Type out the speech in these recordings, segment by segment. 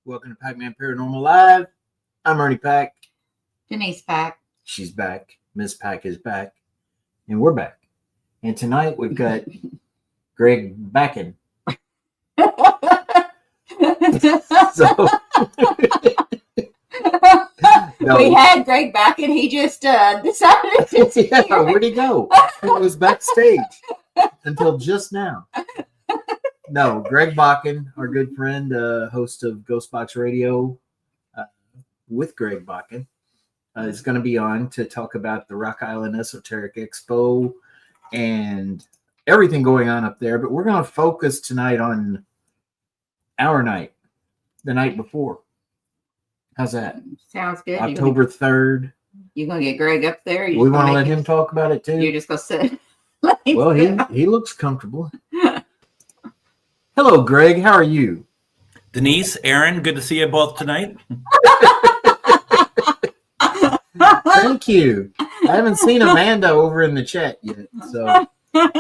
Welcome to Packman Paranormal Live. I'm Ernie Pack. Denise Pack. She's back. Miss Pack is back. And we're back. And tonight we've got Greg Bakun. So no. We had Greg Bakun. He just decided to yeah, where'd he go? He was backstage until just now. No, Greg Bakun, our good friend, host of Ghostbox Radio with Greg Bakun, is going to be on to talk about the Rock Island Esoteric Expo and everything going on up there. But we're going to focus tonight on our night, the night before. How's that? Sounds good. October 3rd. You're going to get Greg up there? We want to let him talk about it too. You're just going to sit. Well, he looks comfortable. Hello, Greg. How are you? Denise, Aaron, good to see you both tonight. Thank you. I haven't seen Amanda over in the chat yet, so. That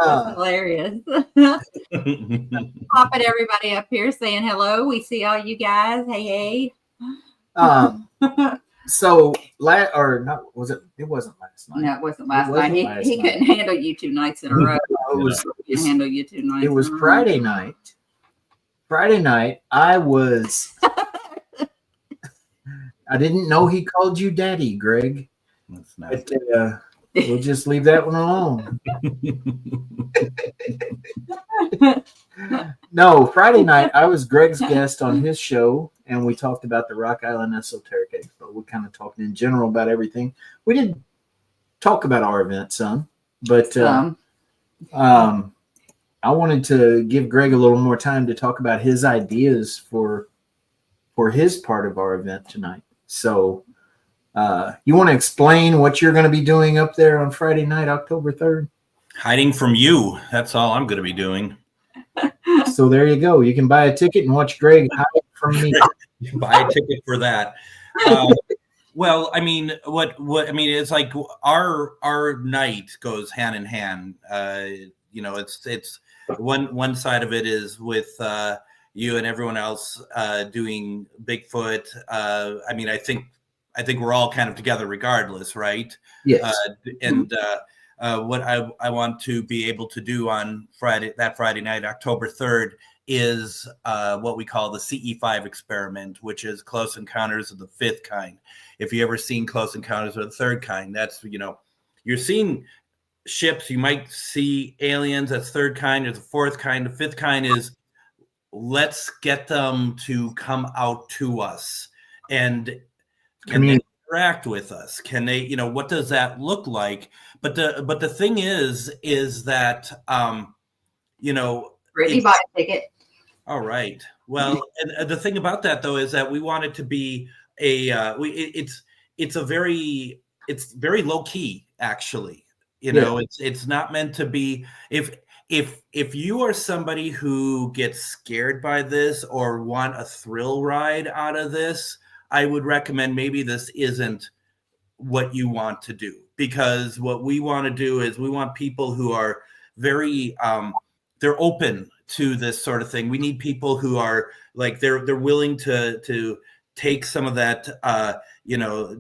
was hilarious. Popping everybody up here saying hello. We see all you guys. Hey. So, was it? It wasn't last night. No, it wasn't last night. He couldn't handle you 2 nights in a row. He couldn't handle you 2 nights. It was Friday night. Friday night, I didn't know he called you Daddy, Greg. That's nice. But, we'll just leave that one alone. No, Friday night, I was Greg's guest on his show, and we talked about the Rock Island Esoteric Expo. We kind of talked in general about everything. We did talk about our event some, but I wanted to give Greg a little more time to talk about his ideas for his part of our event tonight. So you want to explain what you're going to be doing up there on Friday night, October 3rd? Hiding from you. That's all I'm going to be doing. So there you go. You can buy a ticket and watch Greg hide from me. You can buy a ticket for that. Well, I mean, it's like our night goes hand in hand. It's one side of it is with you and everyone else doing Bigfoot. I mean, I think we're all kind of together regardless, right? Yes. What I want to be able to do on Friday night, October 3rd, is what we call the CE5 experiment, which is Close Encounters of the Fifth Kind. If you ever seen Close Encounters of the Third Kind, that's, you're seeing ships, you might see aliens, that's third kind. There's a fourth kind. The fifth kind is let's get them to come out to us and can they interact with us? Can they, what does that look like? But the thing is that Brittany bought a ticket. All right. Well, and the thing about that though is that we want it to be it's very low key actually. It's not meant to be. If you are somebody who gets scared by this or want a thrill ride out of this, I would recommend maybe this isn't what you want to do, because what we want to do is we want people who are very they're open to this sort of thing. We need people who are like they're willing to take some of that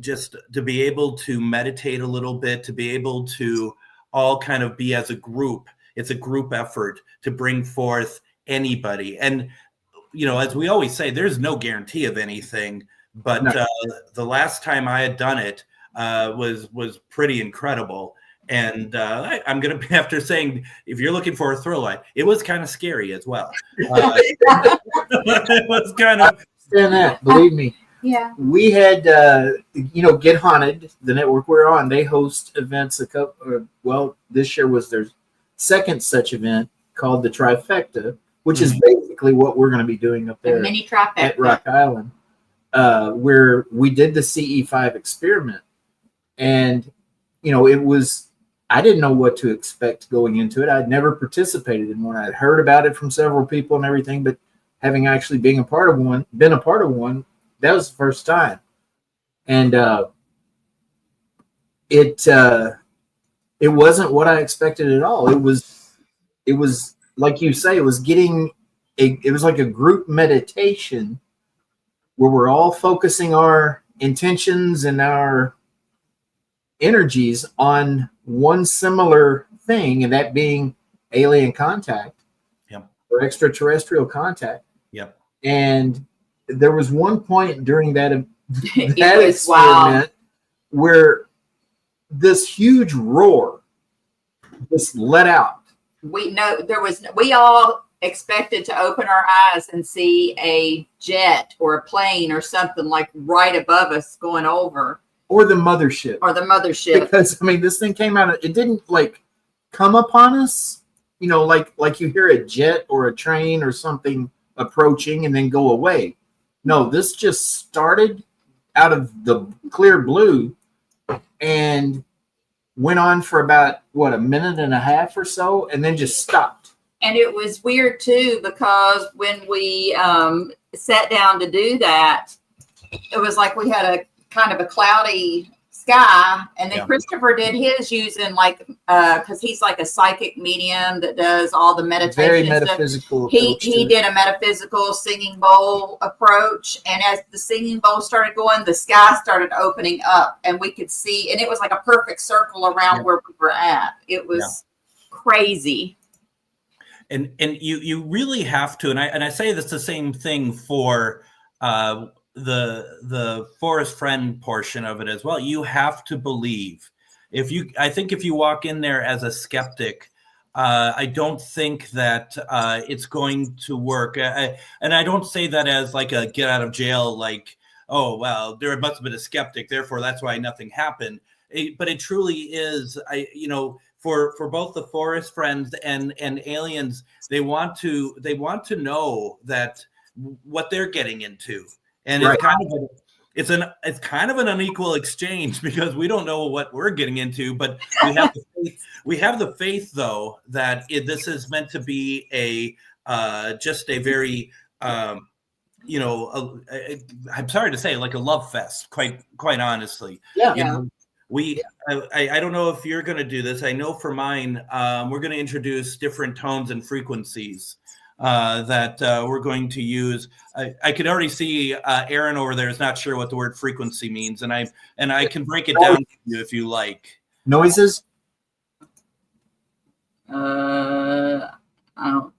just to be able to meditate a little bit, to be able to all kind of be as a group. It's a group effort to bring forth anybody. And as we always say, there's no guarantee of anything. But no. The last time I had done it was pretty incredible. And I'm going to, after saying, if you're looking for a thrill ride, it was kind of scary as well. It was kind of. Understand that, believe me. Yeah. We had, Get Haunted, the network we're on, they host events this year was their second such event called the Trifecta, which is basically what we're going to be doing up there mini trifecta at Rock Island. Where we did the CE5 experiment. And, I didn't know what to expect going into it. I'd never participated in one. I'd heard about it from several people and everything, but having actually been a part of one, that was the first time. And it wasn't what I expected at all. It was it was like you say, it was like a group meditation where we're all focusing our intentions and our energies on one similar thing, and that being alien contact. Yep. Or extraterrestrial contact. Yep. And there was one point during that experiment wow, where this huge roar just let out. We all expected to open our eyes and see a jet or a plane or something like right above us going over. Or the mothership. Because, I mean, this thing came out, it didn't like come upon us, you know, like you hear a jet or a train or something approaching and then go away. No, this just started out of the clear blue and went on for about, a minute and a half or so, and then just stopped. And it was weird, too, because when we sat down to do that, it was like we had a kind of a cloudy sky, and then Christopher did his using because he's like a psychic medium that does all the meditation. Very metaphysical. He did a metaphysical singing bowl approach, and as the singing bowl started going, the sky started opening up, and we could see, and it was like a perfect circle around where we were at. It was crazy. And you really have to, and I say this the same thing for the forest friend portion of it as well. You have to believe. I think if you walk in there as a skeptic, I don't think that it's going to work. And I don't say that as like a get out of jail, like, oh, well, there must have been a skeptic, therefore that's why nothing happened. But it truly is, for both the forest friends and aliens, they want to know that what they're getting into. And it's kind of an unequal exchange because we don't know what we're getting into, but we have the faith though that this is meant to be just a very I'm sorry to say, like a love fest, quite honestly. Yeah. I don't know if you're going to do this. I know for mine, we're going to introduce different tones and frequencies that we're going to use. I can already see Aaron over there is not sure what the word frequency means, and I can break it down to you if you like. Noises? I don't.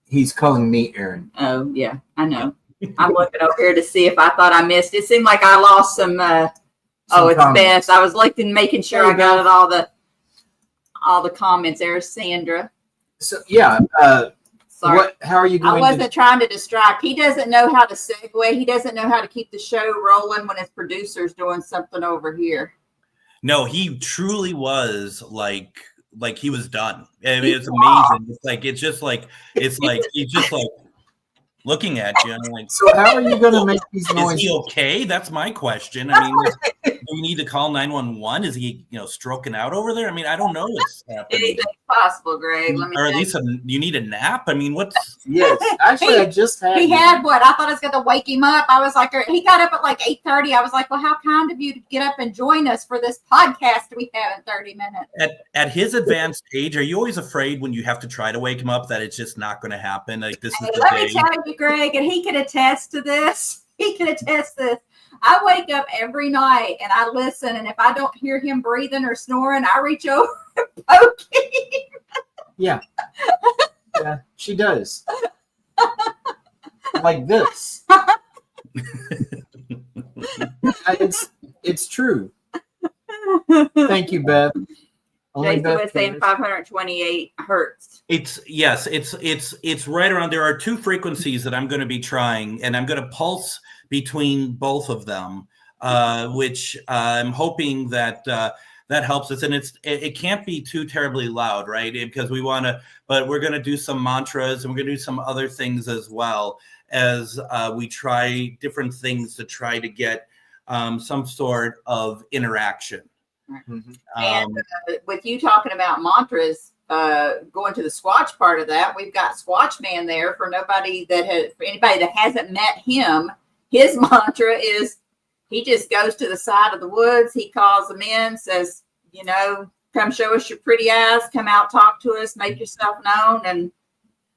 He's calling me Aaron. Oh yeah, I know. I'm looking over here to see if I thought I missed. It seemed like I lost some. It's comments. Best. I was looking, making sure I got all the comments. There's Sandra. So yeah. Sorry. How are you going? I wasn't trying to distract. He doesn't know how to segue. He doesn't know how to keep the show rolling when his producer's doing something over here. No, he truly was like he was done. I mean, it's amazing. It's he's just like looking at you. And I'm like, so how are you going to make these noises? Is he okay? That's my question. I mean, do we need to call 911? Is he, stroking out over there? I mean, I don't know what's happening. Anything's possible, Greg. Or at least you need a nap. I mean, what's? Yes, actually, I just had. He had what? I thought I was going to wake him up. I was like, he got up at like 8:30. I was like, well, how kind of you to get up and join us for this podcast we have in 30 minutes. At his advanced age, are you always afraid when you have to try to wake him up that it's just not going to happen? Like this is the let day. Me tell you, Greg, and he can attest to this. I wake up every night and I listen, and if I don't hear him breathing or snoring, I reach over and poke him. Yeah, she does. Like this. It's true. Thank you, Beth. Jason was saying 528 hertz. It's right around. There are two frequencies that I'm going to be trying, and I'm going to pulse between both of them, which I'm hoping that helps us. And it can't be too terribly loud, right? Because but we're going to do some mantras, and we're going to do some other things as well as we try different things to try to get some sort of interaction. Mm-hmm. And with you talking about mantras, going to the Squatch part of that, we've got Squatch Man there. For anybody that hasn't met him, his mantra is he just goes to the side of the woods. He calls them in, says, come show us your pretty eyes, come out, talk to us, make yourself known, and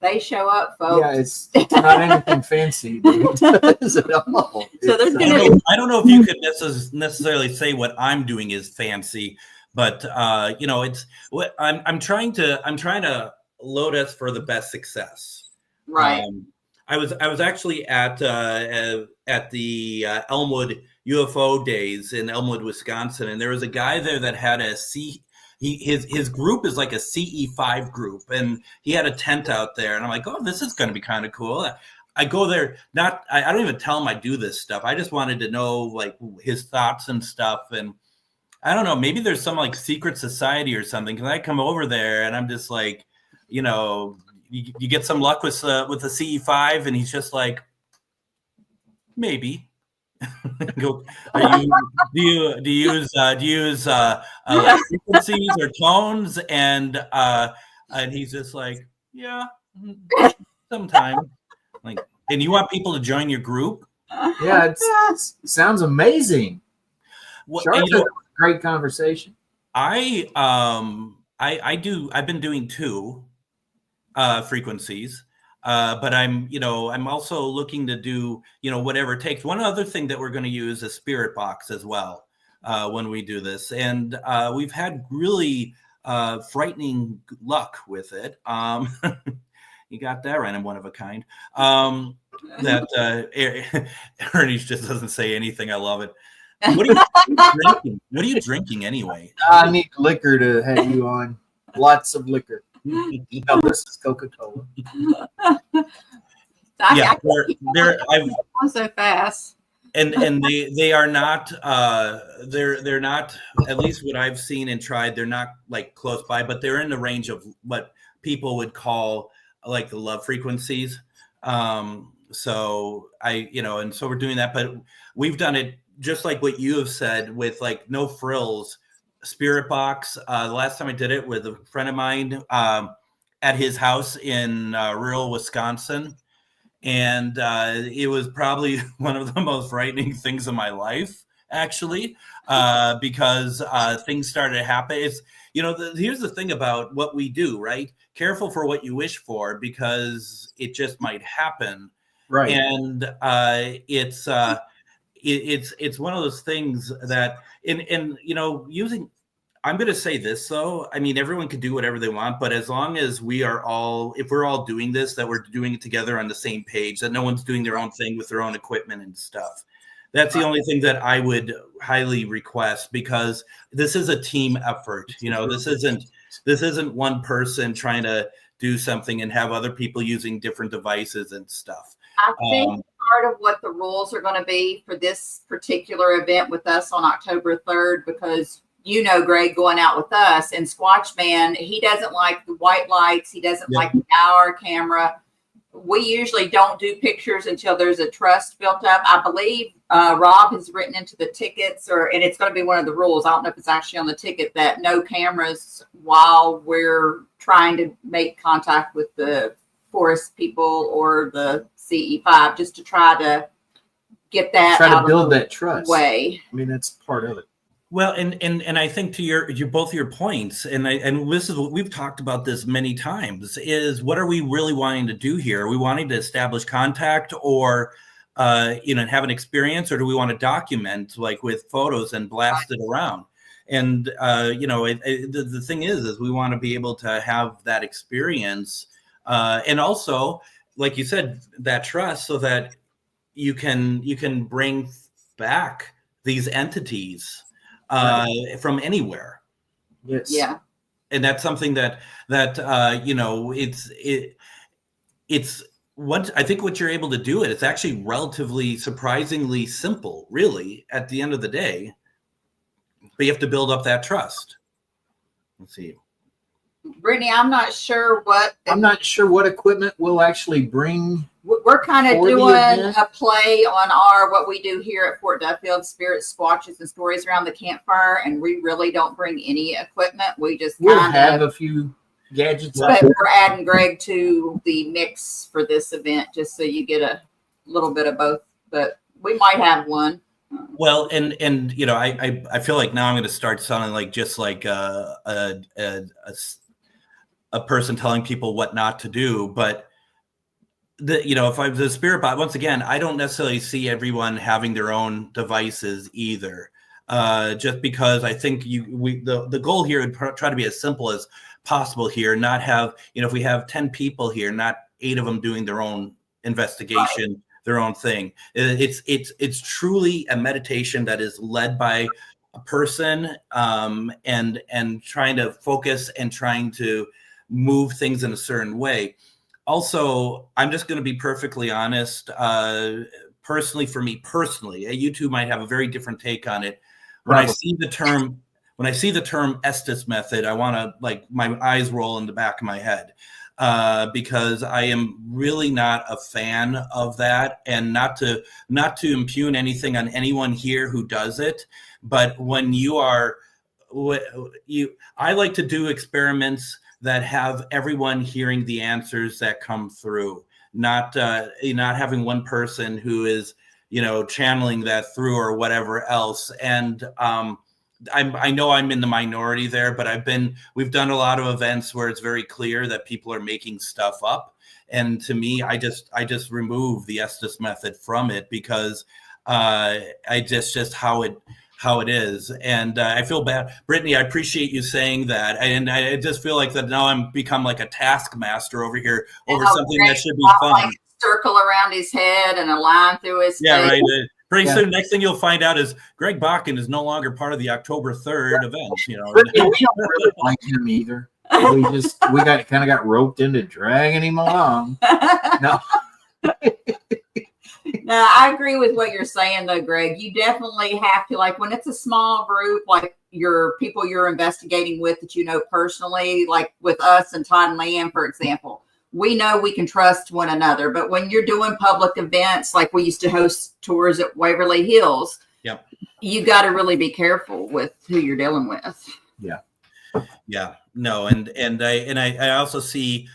they show up, folks. Yeah, it's not anything fancy. Is at all. So there's I don't know if you could necessarily say what I'm doing is fancy, but it's what I'm trying to load us for the best success. right. I was actually at the Elmwood UFO days in Elmwood, Wisconsin, and there was a guy there that had his group is like a CE5 group, and he had a tent out there, and I'm like, oh, this is going to be kind of cool. I go there, I don't even tell him I do this stuff. I just wanted to know like his thoughts and stuff, and I don't know, maybe there's some like secret society or something. Because I come over there and I'm just like, you get some luck with the CE5, and he's just like, maybe. Go. Do you use frequencies or tones? And he's just like, yeah, sometime. Like, and you want people to join your group? Yeah, it sounds amazing. Well, Charlotte, that was a great conversation. I've been doing 2 frequencies. But I'm also looking to do, whatever it takes. One other thing that we're going to use is spirit box as well when we do this. And we've had really frightening luck with it. You got that right. I'm one of a kind. Ernie just doesn't say anything. I love it. What are you drinking? What are you drinking anyway? I need liquor to have you on. Lots of liquor. No, this is Coca-Cola. Yeah, they're I'm so fast. And they are not they're not, at least what I've seen and tried, they're not like close by, but they're in the range of what people would call like the love frequencies. So and so we're doing that, but we've done it just like what you have said, with like no frills. Spirit box. The last time I did it with a friend of mine at his house in rural Wisconsin, and it was probably one of the most frightening things in my life, actually, because things started to happen. It's here's the thing about what we do, right? Careful for what you wish for, because it just might happen, Right? And it's one of those things that using, I'm going to say this though, I mean, everyone can do whatever they want, but as long as if we're all doing this, that we're doing it together on the same page, that no one's doing their own thing with their own equipment and stuff. That's the only thing that I would highly request, because this is a team effort. This isn't one person trying to do something and have other people using different devices and stuff. I think part of what the rules are going to be for this particular event with us on October 3rd, because Greg going out with us, and Squatch Man, he doesn't like the white lights. He doesn't like the hour camera. We usually don't do pictures until there's a trust built up. I believe Rob has written into the tickets, and it's going to be one of the rules. I don't know if it's actually on the ticket, that no cameras while we're trying to make contact with the forest people or the CE5, just to try to get that try out to build of the that trust way. I mean, that's part of it. Well, and I think to both your points, and this is what we've talked about this many times, is what are we really wanting to do here? Are we wanting to establish contact, or have an experience, or do we want to document, like with photos, and blast it around? And the thing is we want to be able to have that experience, and also, like you said, that trust, so that you can bring back these entities from anywhere. Yes. Yeah. And that's something that it's what I think what you're able to do. It's actually relatively surprisingly simple, really, at the end of the day. But you have to build up that trust. Let's see. Brittany, I'm not sure what equipment we'll actually bring. We're kind of doing a play on what we do here at Fort Duffield, Spirit Squatches and Stories Around the Campfire, and we really don't bring any equipment. We'll have a few gadgets. But we're adding Greg to the mix for this event, just so you get a little bit of both. But we might have one. Well, and you know, I feel like now I'm going to start sounding like just like a person telling people what not to do, but you know, if I'm the spirit bot, once again, I don't necessarily see everyone having their own devices either. Just because I think the goal here would try to be as simple as possible here, not have, you know, if we have 10 people here, not 8 of them doing their own investigation, their own thing. It's truly a meditation that is led by a person, and trying to focus and trying to move things in a certain way. Also, I'm just going to be perfectly honest. Personally, for me personally, you two might have a very different take on it. When I see the term Estes method, I want to, like, my eyes roll in the back of my head, because I am really not a fan of that, and not to impugn anything on anyone here who does it. But when I like to do experiments that have everyone hearing the answers that come through, not having one person who is, you know, channeling that through or whatever else. And I know I'm in the minority there, but we've done a lot of events where it's very clear that people are making stuff up. And to me, I just remove the Estes method from it, because just how it is. And I feel bad. Brittany, I appreciate you saying that. And I just feel like that now I'm become like a taskmaster over here over something that should be fun. Like circle around his head and a line through his face. Right. Pretty soon, next thing you'll find out is Greg Bakun is no longer part of the October 3rd event. You know, we don't really like him either. We got roped into dragging him along. No. No, I agree with what you're saying, though, Greg. You definitely have to, like, when it's a small group, like your people you're investigating with that you know personally, like with us and Todd and Leanne, for example, we know we can trust one another. But when you're doing public events, like we used to host tours at Waverly Hills, you got to really be careful with who you're dealing with. Yeah. No, and I also see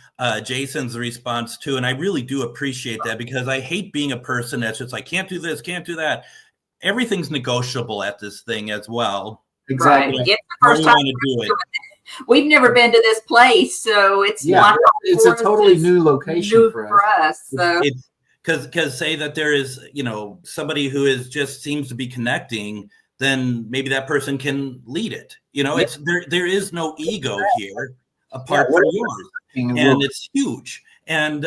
Jason's response too, and I really do appreciate that, because I hate being a person that's just like, can't do this, can't do that. Everything's negotiable at this thing as well. Exactly. Right. It's the first time to do it. We've never been to this place, so it's it's a totally new location for us. So. It's because say that there is, you know, somebody who just seems to be connecting, then maybe that person can lead it. You know, it's there is no ego here apart from yours, and it's huge. And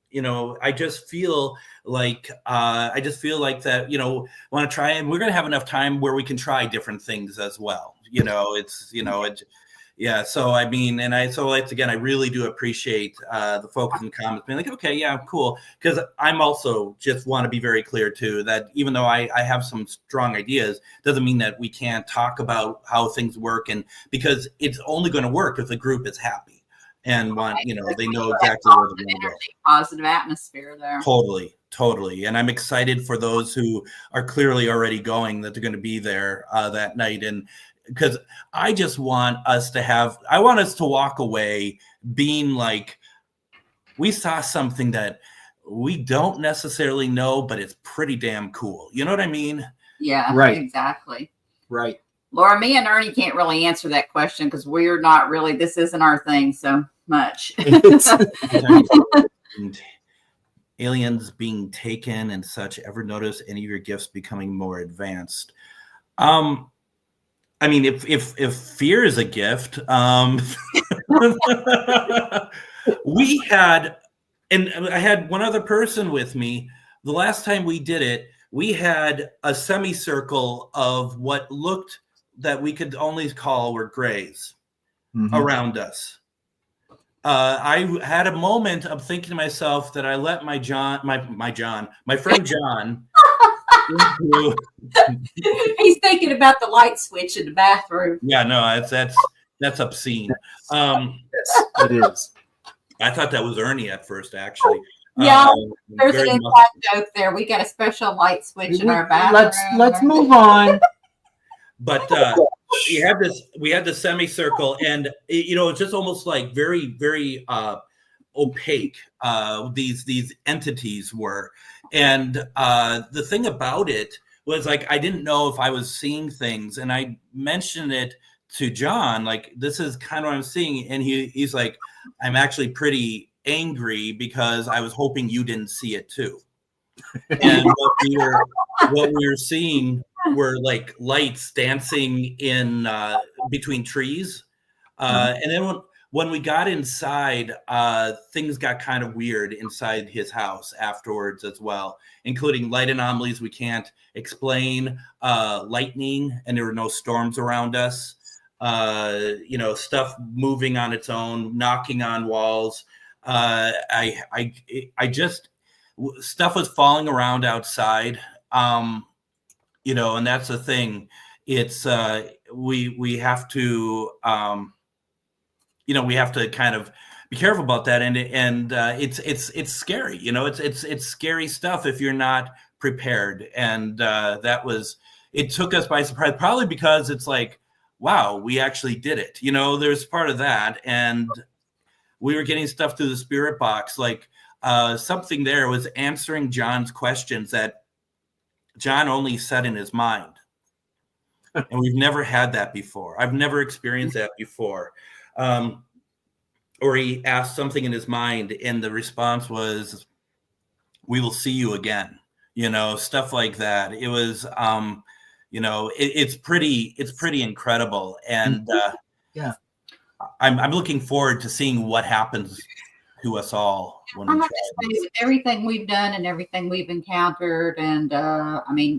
you know, I just feel like that, you know, want to try, and we're going to have enough time where we can try different things as well. You know, it's, you know, so I mean, and I really do appreciate the folks in the comments being like, okay, yeah, cool. Because I'm also just want to be very clear too, that even though I have some strong ideas, doesn't mean that we can't talk about how things work, and because it's only going to work if the group is happy and you know, they know exactly where they're going to go. Positive atmosphere there. Totally. And I'm excited for those who are clearly already going, that they're going to be there that night. And because I just want us to walk away being like, we saw something that we don't necessarily know, but it's pretty damn cool. You know what I mean? Yeah, right. Exactly. Right. Laura, me and Ernie can't really answer that question because we're not really, this isn't our thing so much. Aliens being taken and such. Ever notice any of your gifts becoming more advanced? I mean, if fear is a gift, we had, and I had one other person with me. The last time we did it, we had a semicircle of what looked that we could only call were grays around us. I had a moment of thinking to myself that I let my friend John. He's thinking about the light switch in the bathroom. Yeah, no, that's obscene. Yes, it is. I thought that was Ernie at first, actually. Yeah, there's an inside joke there. We got a special light switch in our bathroom. Let's move on. But we had this semicircle, and you know, it's just almost like very, very opaque. These entities were, and the thing about it was like, I didn't know if I was seeing things. And I mentioned it to John, like, this is kind of what I'm seeing. And he's like, I'm actually pretty angry because I was hoping you didn't see it too. And what we were seeing were like lights dancing in between trees. And then when we got inside, things got kind of weird inside his house afterwards as well, including light anomalies we can't explain, lightning, and there were no storms around us. Stuff moving on its own, knocking on walls. Stuff was falling around outside. And that's the thing. It's we have to we have to kind of be careful about that, and it's scary. It's scary stuff if you're not prepared, and it took us by surprise, probably because it's like, wow, we actually did it. There's part of that, and we were getting stuff through the spirit box, like something there was answering John's questions that John only said in his mind. And we've never had that before. I've never experienced that before. Or he asked something in his mind and the response was, we will see you again, stuff like that. It was, it's pretty incredible. And yeah, I'm looking forward to seeing what happens to us all when I we have try to this. say, everything we've done and everything we've encountered, and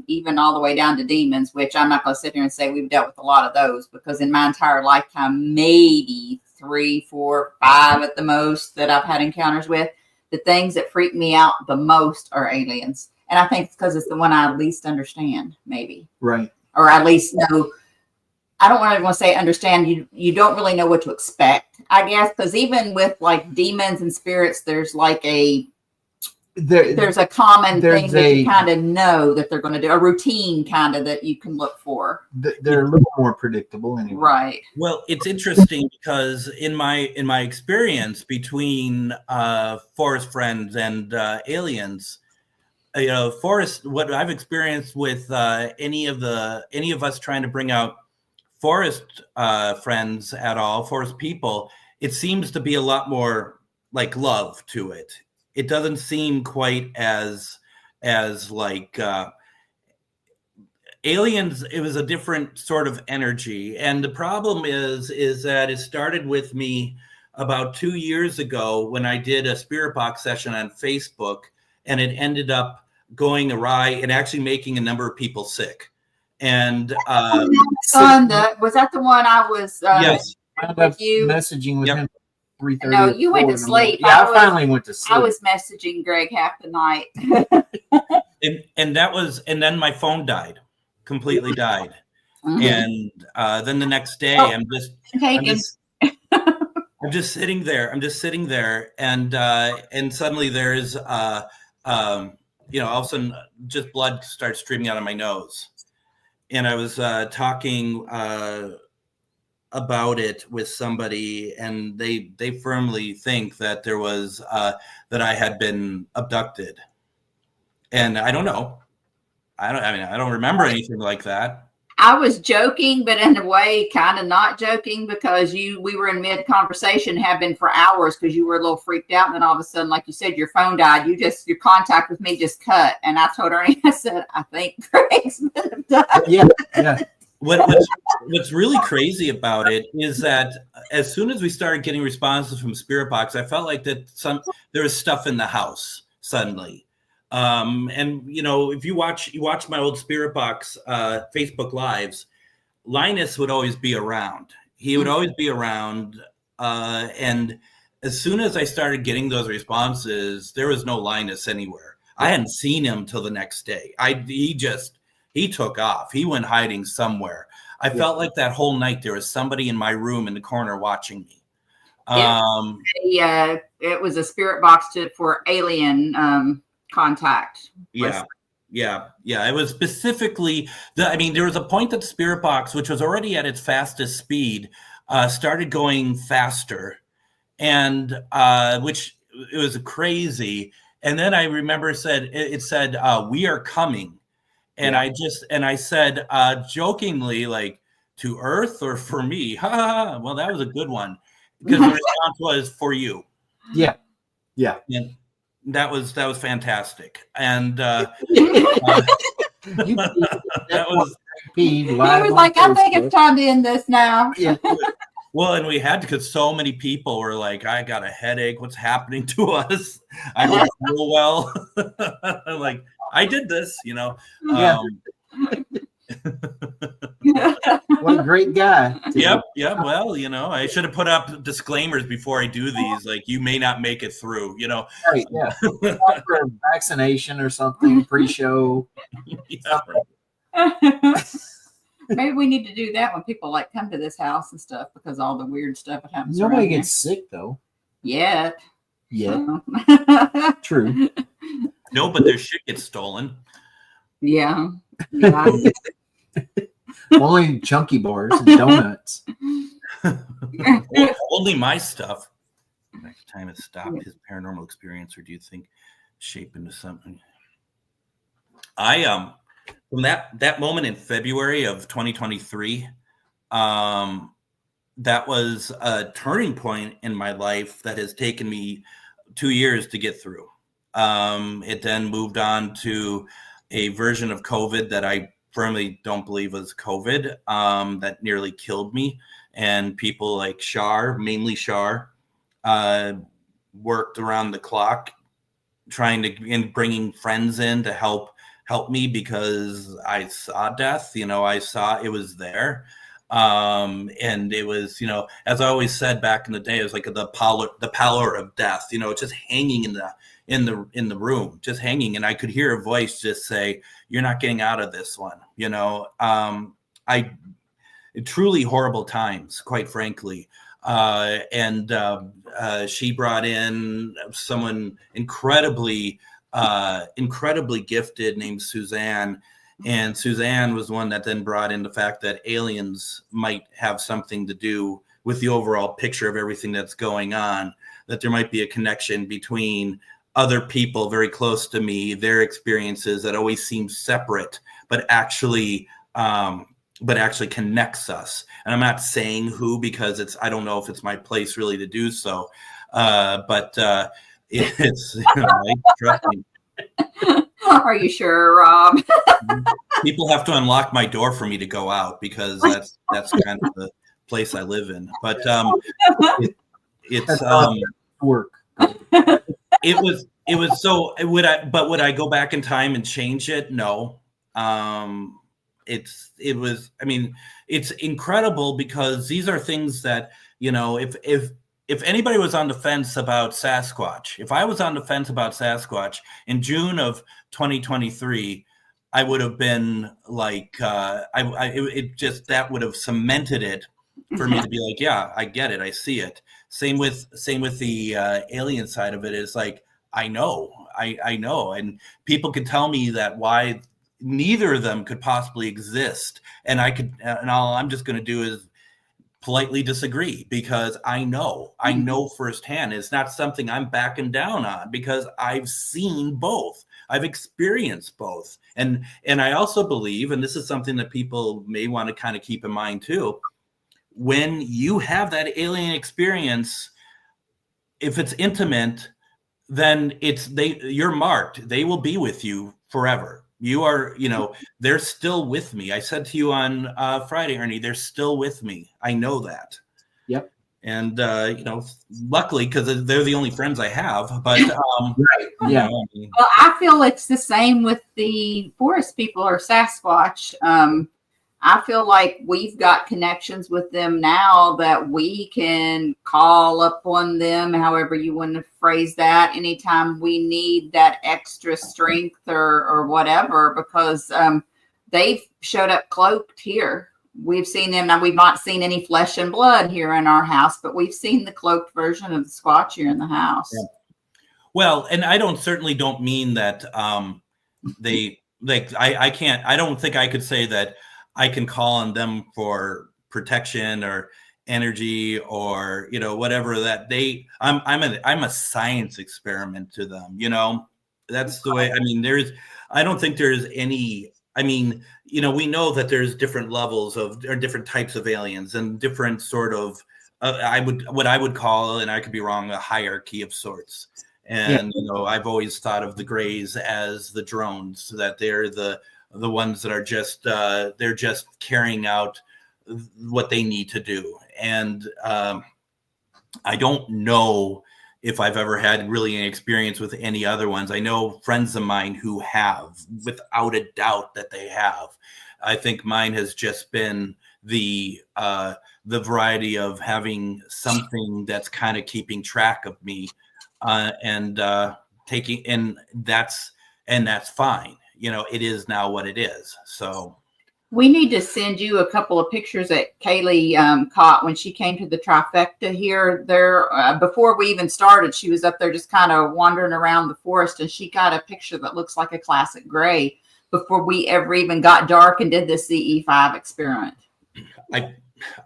even all the way down to demons, which I'm not going to sit here and say we've dealt with a lot of those, because in my entire lifetime, maybe 3, 4, 5 at the most that I've had encounters with, the things that freak me out the most are aliens. And I think it's because it's the one I least understand, maybe. Right. Or at least know. I don't want to say understand. You don't really know what to expect, I guess, because even with like demons and spirits, there's like there's a common thing that you kind of know that they're going to do, a routine kind of that you can look for. They're a little more predictable anyway. Right. Well, it's interesting because in my experience between forest friends and aliens, forest, what I've experienced with any of us trying to bring out forest friends at all, forest people, it seems to be a lot more like love to it. It doesn't seem quite as like aliens. It was a different sort of energy. And the problem is that it started with me about 2 years ago when I did a spirit box session on Facebook, and it ended up going awry and actually making a number of people sick. And was that the one I was yes, with you messaging with Yep. him 3:30? No, you went to sleep. Yeah, I finally went to sleep. I was messaging Greg half the night. and then my phone completely died. Mhm. And then the next day I'm just sitting there and suddenly there's all of a sudden just blood starts streaming out of my nose. And I was talking about it with somebody, and they firmly think that there was that I had been abducted. And I don't know. I don't remember anything like that. I was joking, but in a way, kind of not joking, because we were in mid conversation, have been for hours, because you were a little freaked out, and then all of a sudden, like you said, your phone died. Your contact with me just cut, and I told Ernie, I said, I think Greg's been abducted. Yeah. What's really crazy about it is that as soon as we started getting responses from Spirit Box, I felt like that there was stuff in the house suddenly. And if you watch my old Spirit Box Facebook lives, Linus would always be around. He would always be around. And as soon as I started getting those responses, there was no Linus anywhere. I hadn't seen him till the next day. He took off. He went hiding somewhere. I felt like that whole night there was somebody in my room in the corner watching me. It was a Spirit Box for alien contact. Yeah. It was specifically there was a point that Spirit Box, which was already at its fastest speed, started going faster, and which it was crazy. And then I remember it said, we are coming. And I said, jokingly, like, to Earth or for me? Ha, ha, ha. Well, that was a good one, because the response was for you. Yeah. Yeah. And that was fantastic. And You that was He was like, I think it's time to end this now. Yeah. well, and we had to, because so many people were like, I got a headache. What's happening to us? I don't feel well. Like, I did this, Yeah. What a great guy. Yep. Well, I should have put up disclaimers before I do these. Like, you may not make it through, Right, yeah. For a vaccination or something, pre-show. Yeah, Maybe we need to do that when people like come to this house and stuff, because all the weird stuff that happens. Nobody gets sick though. Yet. True. No, but their shit gets stolen. Yeah. Only chunky bars and donuts. Only my stuff. Next time it stopped his paranormal experience, or do you think shape into something? I from that moment in February of 2023, that was a turning point in my life that has taken me 2 years to get through. It then moved on to a version of COVID that I firmly don't believe was COVID, that nearly killed me. And people like Shar, mainly Shar, worked around the clock and bringing friends in to help me, because I saw death. I saw it was there. And it was, as I always said back in the day, it was like the pallor of death, just hanging in the room, just hanging. And I could hear a voice just say, you're not getting out of this one. Truly horrible times, quite frankly. And she brought in someone incredibly gifted named Suzanne. And Suzanne was one that then brought in the fact that aliens might have something to do with the overall picture of everything that's going on, that there might be a connection between other people very close to me, their experiences that always seem separate, but actually connects us. And I'm not saying who, because I don't know if it's my place really to do so. But it's, trust me. Are you sure, Rob? People have to unlock my door for me to go out, because that's kind of the place I live in. But it's work. It was so. Would I go back in time and change it? No. It's incredible, because these are things that, if anybody was on the fence about Sasquatch, if I was on the fence about Sasquatch in June of 2023, I would have been like, that would have cemented it for me to be like, yeah, I get it, I see it. Same with the alien side of it. Is like, I know, and people could tell me that why neither of them could possibly exist, and all I'm just going to do is politely disagree, because I know firsthand. It's not something I'm backing down on, because I've seen both. I've experienced both. And I also believe, and this is something that people may want to kind of keep in mind too, when you have that alien experience, if it's intimate, then you're marked. They will be with you forever. You are, they're still with me. I said to you on Friday, Ernie, they're still with me. I know that. Yep. And, luckily, because they're the only friends I have. But, right. Yeah. Well, I feel it's the same with the forest people or Sasquatch. I feel like we've got connections with them now that we can call up on them, however you want to phrase that, anytime we need that extra strength or whatever, because they've showed up cloaked here. We've seen them. Now, we've not seen any flesh and blood here in our house, but we've seen the cloaked version of the Squatch here in the house. Yeah. Well, and I certainly don't mean that I don't think I could say that I can call on them for protection or energy or, whatever that I'm a science experiment to them, that's the way. I mean, I don't think there's any I mean, we know that there's different levels or different types of aliens and different sort of, what I would call, and I could be wrong, a hierarchy of sorts. And, I've always thought of the Greys as the drones, so that they're the ones that are just, they're just carrying out what they need to do. And I don't know if I've ever had really an experience with any other ones. I know friends of mine who have, without a doubt that they have. I think mine has just been the variety of having something that's kind of keeping track of me, and taking, and that's fine. It is now what it is. So we need to send you a couple of pictures that Kaylee caught when she came to the trifecta here. There, before we even started, she was up there just kind of wandering around the forest, and she got a picture that looks like a classic gray before we ever even got dark and did the CE5 experiment.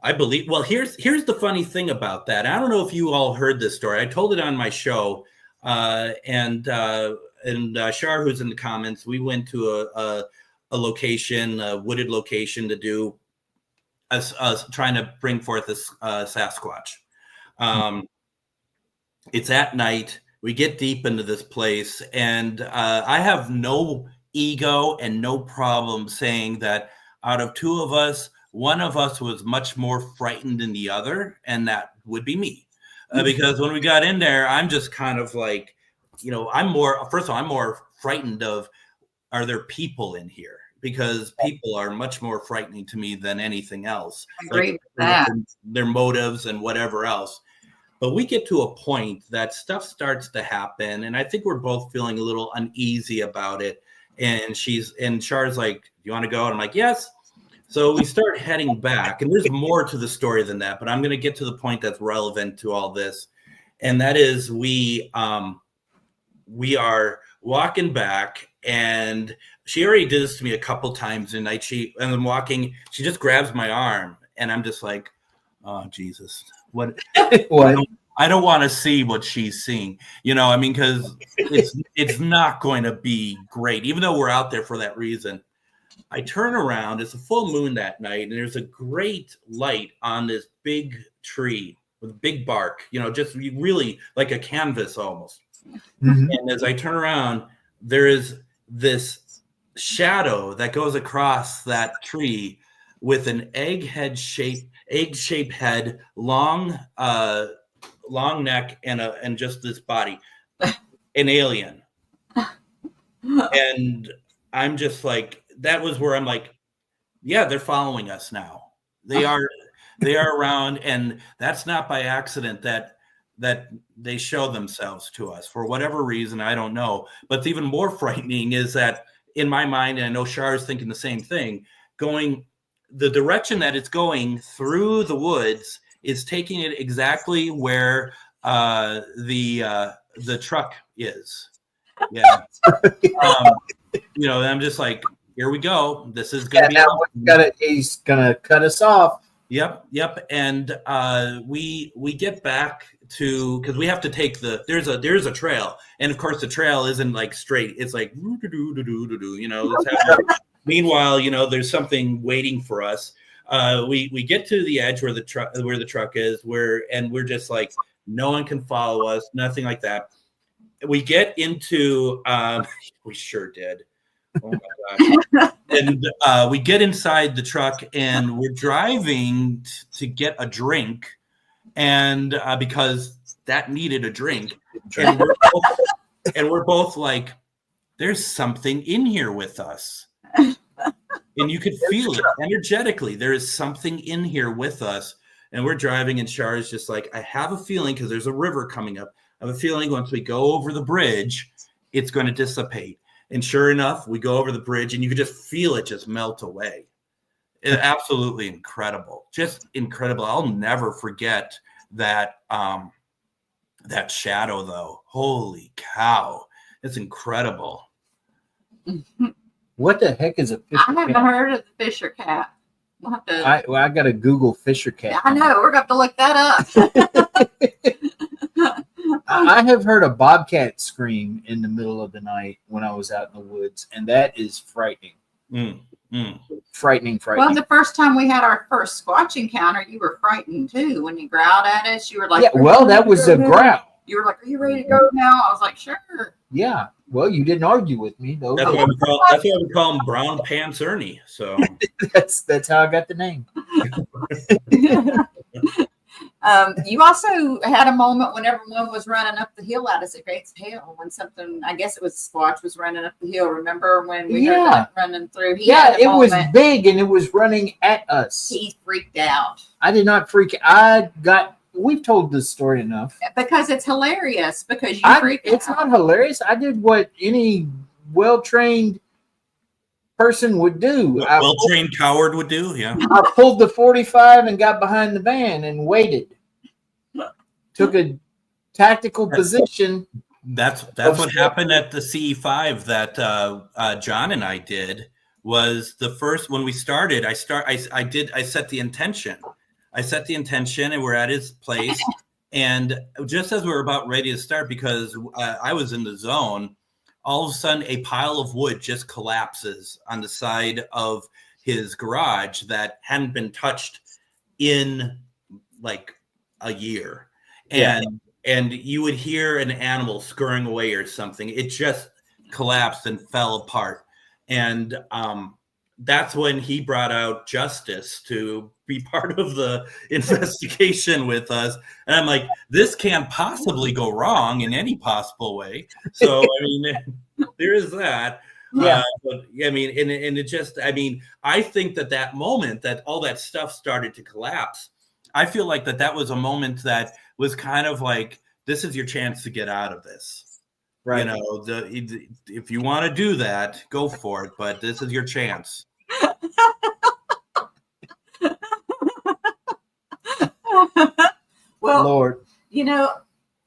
I believe. Well, here's the funny thing about that. I don't know if you all heard this story. I told it on my show, and Shar, who's in the comments, we went to a location, a wooded location, to do trying to bring forth a Sasquatch. It's at night. We get deep into this place, and I have no ego and no problem saying that out of two of us, one of us was much more frightened than the other, and that would be me. Because when we got in there, I'm just kind of like, I'm more frightened of, are there people in here? Because people are much more frightening to me than anything else. I agree with that. Their motives and whatever else. But we get to a point that stuff starts to happen, and I think we're both feeling a little uneasy about it. And Char's like, "You want to go?" And I'm like, "Yes." So we start heading back, and there's more to the story than that, but I'm going to get to the point that's relevant to all this, and that is we are walking back, and she already did this to me a couple times in night. And I'm walking, she just grabs my arm, and I'm just like, "Oh, Jesus, what?" What? I don't want to see what she's seeing, because it's not going to be great, even though we're out there for that reason. I turn around, it's a full moon that night, and there's a great light on this big tree with big bark, just really like a canvas almost. Mm-hmm. And as I turn around, there is this shadow that goes across that tree with an egg-shaped head, long neck, and just this body, an alien. And I'm just like, that was where I'm like, yeah, they're following us now. They are around, and that's not by accident that they show themselves to us for whatever reason. I don't know. But even more frightening is that in my mind, and I know Shar is thinking the same thing, going the direction that it's going through the woods is taking it exactly where the truck is. Yeah. I'm just like, here we go. This is going to be. He's gonna cut us off. Yep. And we get back to, because we have to take there's a trail, and of course the trail isn't like straight. It's like meanwhile, there's something waiting for us. We get to the edge where the truck is, and we're just like, no one can follow us, nothing like that. We get into we sure did. Oh my gosh. And we get inside the truck, and we're driving to get a drink, and because that needed a drink, and we're both like, there's something in here with us. And you could feel it energetically. There is something in here with us. And we're driving, and Shar is just like, I have a feeling, because there's a river coming up, I have a feeling once we go over the bridge, it's going to dissipate. And sure enough, we go over the bridge, and you could just feel it just melt away. Absolutely incredible. Just incredible. I'll never forget that that shadow, though. Holy cow. It's incredible. What the heck is a Fisher cat? I haven't heard of the Fisher cat. We'll have to... I got to Google Fisher cat. I know. We're going to have to look that up. I have heard a bobcat scream in the middle of the night when I was out in the woods, and that is frightening. Frightening. Well, the first time we had our first Squatch encounter, you were frightened too. When you growled at us, you were like, yeah, well, that was a growl. You were like, are you ready to go now? I was like, sure. Yeah. Well, you didn't argue with me, though. That's why we call him Brown Pants Ernie. So that's how I got the name. You also had a moment when everyone was running up the hill at us at Gates Hill when something, I guess it was Squatch, was running up the hill. Remember when we heard that running through? It was big and it was running at us. He freaked out. I did not freak. We've told this story enough. Because it's hilarious. Because you freaked out. It's not hilarious. I did what any well-trained person would do. Well-trained coward would do, yeah. I pulled the 45 and got behind the van and waited. Took a tactical position. That's what happened at the CE5 that John and I did. Was the first when we started. I set the intention. And we're at his place. And just as we were about ready to start, because I was in the zone, all of a sudden a pile of wood just collapses on the side of his garage that hadn't been touched in like a year. And you would hear an animal scurrying away or something. It just collapsed and fell apart. And that's when he brought out Justice to be part of the investigation with us. And I'm like, this can't possibly go wrong in any possible way. So, I mean, there is that. Yeah. But I mean, and it just, I mean, I think that moment that all that stuff started to collapse, I feel like that was a moment that was kind of like, this is your chance to get out of this. Right. You know, if you want to do that, go for it. But this is your chance. Well, Lord, you know,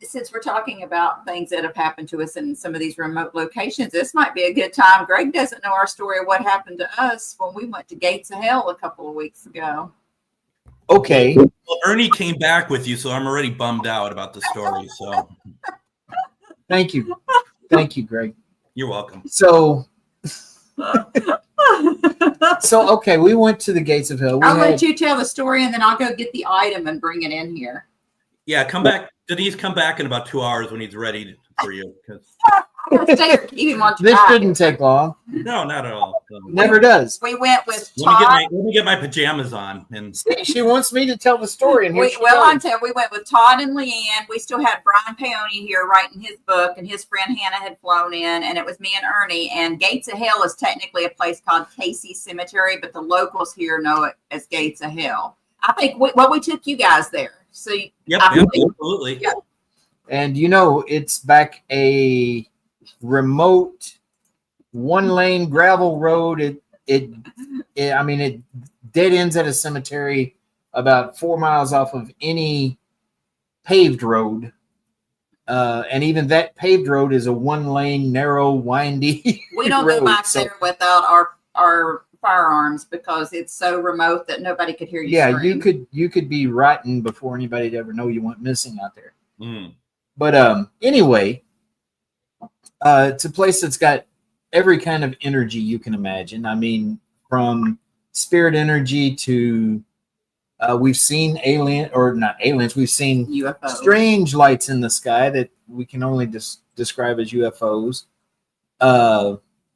since we're talking about things that have happened to us in some of these remote locations, this might be a good time. Greg doesn't know our story of what happened to us when we went to Gates of Hell a couple of weeks ago. Okay. Well, Ernie came back with you, so I'm already bummed out about the story. So, thank you, Greg. You're welcome. So okay, we went to the Gates of Hell. I'll let you tell the story, and then I'll go get the item and bring it in here. Yeah, come back. Denise, come back in about 2 hours when he's ready for you. This didn't take long. No, not at all. Never does. We went with Todd. Let me get my pajamas on. And she wants me to tell the story. And we went with Todd and Leanne. We still had Brian Paoni here writing his book, and his friend Hannah had flown in, and it was me and Ernie. And Gates of Hell is technically a place called Casey Cemetery, but the locals here know it as Gates of Hell. I think we took you guys there. So absolutely. Yeah. And it's back a remote 1-lane gravel road. It dead ends at a cemetery about 4 miles off of any paved road. And even that paved road is a 1-lane, narrow, windy. We don't go back there without our firearms because it's so remote that nobody could hear you. Yeah, scream. you could be rotten before anybody'd ever know you went missing out there. But anyway, it's a place that's got every kind of energy you can imagine. I mean, from spirit energy to we've seen we've seen UFOs. Strange lights in the sky that we can only describe as UFOs.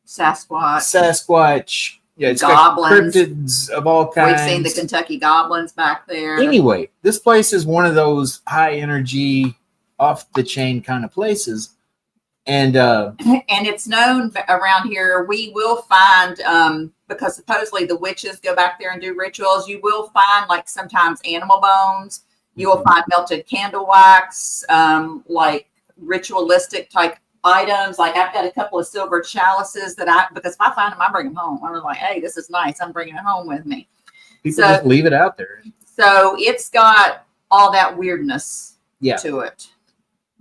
Sasquatch. Yeah, it's goblins. Got cryptids of all kinds. We've seen the Kentucky goblins back there. Anyway, this place is one of those high energy, off the chain kind of places. And it's known around here. We will find because supposedly the witches go back there and do rituals. You will find like sometimes animal bones. You will find melted candle wax, like ritualistic type items. Like I've got a couple of silver chalices because if I find them, I bring them home. I'm like, hey, this is nice. I'm bringing it home with me. People just leave it out there. So it's got all that weirdness to it.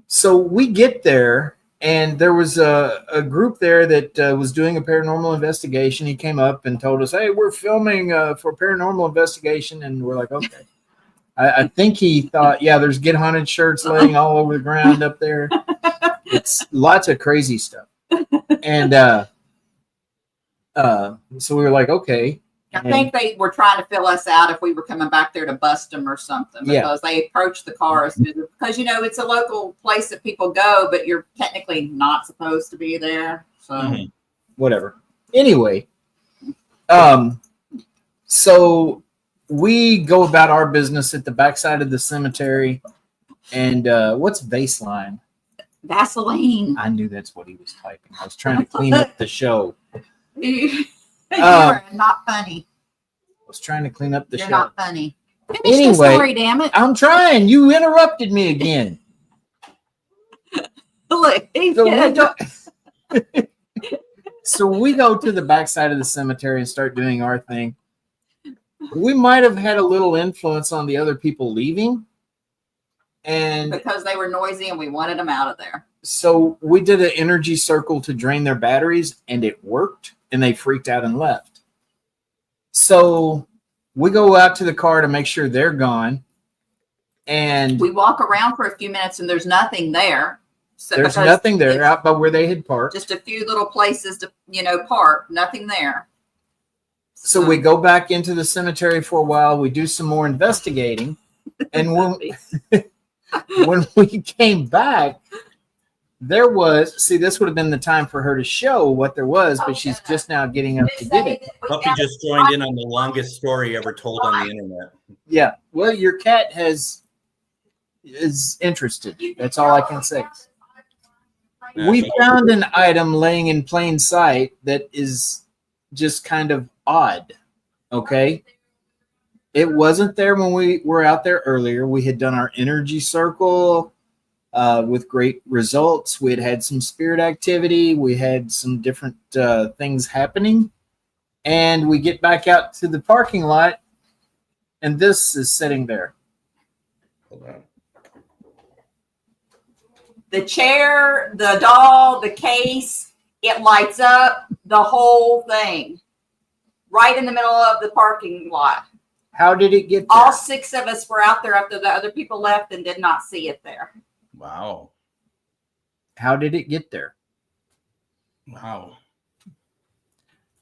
So we get there, and there was a group there that was doing a paranormal investigation. He came up and told us, hey, we're filming for paranormal investigation. And we're like, okay. I think he thought, there's Get Haunted shirts laying all over the ground up there. It's lots of crazy stuff. And So we were like, okay. I think they were trying to fill us out if we were coming back there to bust them or something, because they approached the cars, because it's a local place that people go, but you're technically not supposed to be there. So whatever. Anyway, so we go about our business at the backside of the cemetery, and what's baseline? Vaseline. I knew that's what he was typing. I was trying to clean up the show. You're not funny. I was trying to clean up the show. You're not funny. Finish Anyway, the story, damn it. I'm trying. You interrupted me again. Look, so we go to the backside of the cemetery and start doing our thing. We might have had a little influence on the other people leaving. And because they were noisy and we wanted them out of there. So we did an energy circle to drain their batteries, and it worked, and they freaked out and left. So we go out to the car to make sure they're gone. And we walk around for a few minutes and there's nothing there. So there's nothing there out by where they had parked. Just a few little places to, park, nothing there. So we go back into the cemetery for a while. We do some more investigating. And when we came back, there was, this would have been the time for her to show what there was, but she's just now getting up to get it. Puppy just joined in on the longest story ever told on the internet. Yeah. Well, your cat is interested. That's all I can say. We found an item laying in plain sight that is just kind of odd. Okay. It wasn't there when we were out there earlier. We had done our energy circle with great results. We had had some spirit activity. We had some different things happening. And we get back out to the parking lot, and this is sitting there. Hold on. The chair, the doll, the case, it lights up the whole thing right in the middle of the parking lot. How did it get there? All 6 of us were out there after the other people left and did not see it there. Wow. How did it get there? Wow.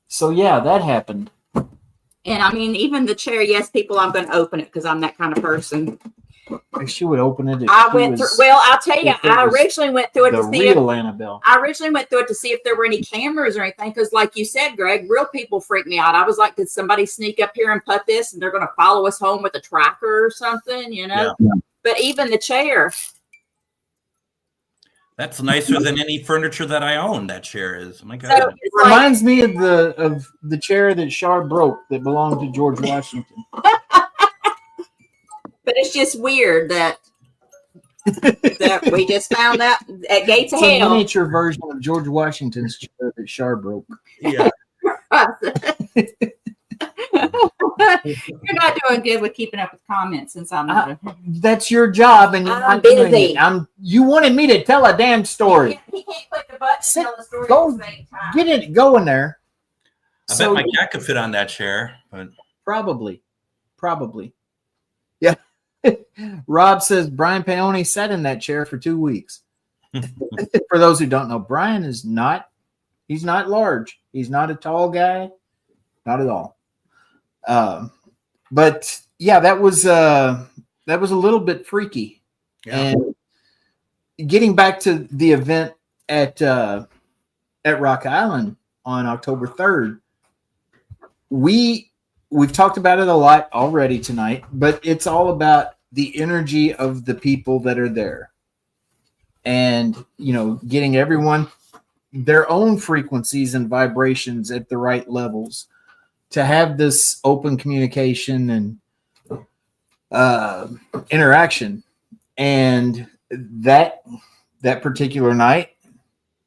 So, yeah, that happened. And I mean, even the chair, yes, people, I'm going to open it because I'm that kind of person. She would open it. I went through. Well, I'll tell you, I originally went through it to see Annabelle. I originally went through it to see if there were any cameras or anything, because, like you said, Greg, real people freak me out. I was like, did somebody sneak up here and put this, and they're going to follow us home with a tracker or something, Yeah. But even the chair. That's nicer than any furniture that I own. That chair is. Oh my God. So it reminds me of the chair that Char broke that belonged to George Washington. But it's just weird that we just found that at Gates of Hell. A miniature version of George Washington's chair that Char broke. Yeah. You're not doing good with keeping up with comments since I'm not. That's your job, and you're not busy. doing it. You wanted me to tell a damn story. He can't click the button and tell the story go, at the same time. Get it going there. I bet my cat could fit on that chair. But Probably. Yeah. Rob says Brian Paoni sat in that chair for 2 weeks. For those who don't know, Brian is he's not large. He's not a tall guy. Not at all. But yeah, that was a little bit freaky. Yeah. And getting back to the event at Rock Island on October 3rd, we've talked about it a lot already tonight, but it's all about the energy of the people that are there, and getting everyone their own frequencies and vibrations at the right levels to have this open communication and interaction. And that particular night,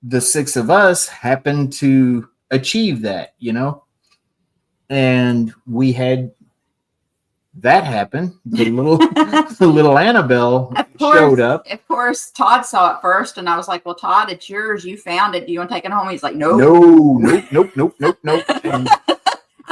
the 6 of us happened to achieve that, and we had that happen. The little Annabelle showed up. Of course, Todd saw it first, and I was like, "Well, Todd, it's yours. You found it. Do you want to take it home?" He's like, "No, nope." And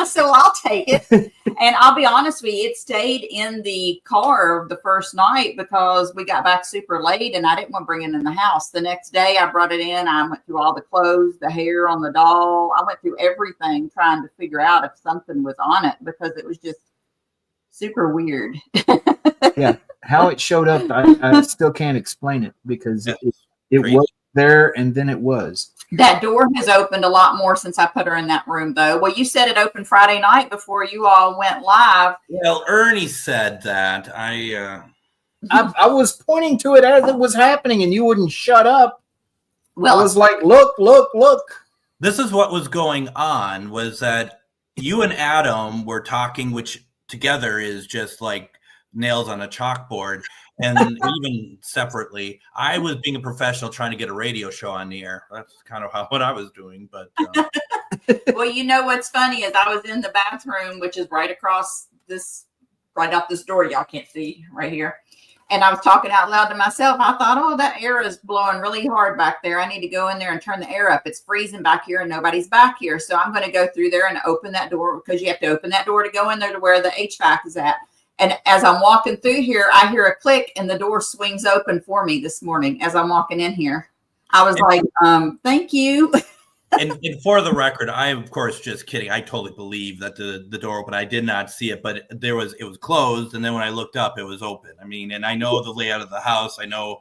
So I'll take it. And I'll be honest with you, it stayed in the car the first night because we got back super late and I didn't want to bring it in the house. The next day I brought it in. I went through all the clothes, the hair on the doll. I went through everything trying to figure out if something was on it because it was just super weird. Yeah. How it showed up, I still can't explain it because it was there and then it was. That door has opened a lot more since I put her in that room, though. Well, you said it opened Friday night before you all went live. Well, Ernie said that. I was pointing to it as it was happening, and you wouldn't shut up. Well, I was like, look. This is what was going on, was that you and Adam were talking, which together is just like nails on a chalkboard. And even separately, I was being a professional trying to get a radio show on the air. That's kind of what I was doing. But well, you know what's funny is I was in the bathroom, which is right across this, right out this door. Y'all can't see right here. And I was talking out loud to myself. I thought, oh, that air is blowing really hard back there. I need to go in there and turn the air up. It's freezing back here and nobody's back here. So I'm going to go through there and open that door because you have to open that door to go in there to where the HVAC is at. And as I'm walking through here, I hear a click and the door swings open for me this morning as I'm walking in here. I was like, thank you. and for the record, I am, of course, just kidding. I totally believe that the door opened. I did not see it, but it was closed. And then when I looked up, it was open. I mean, and I know the layout of the house. I know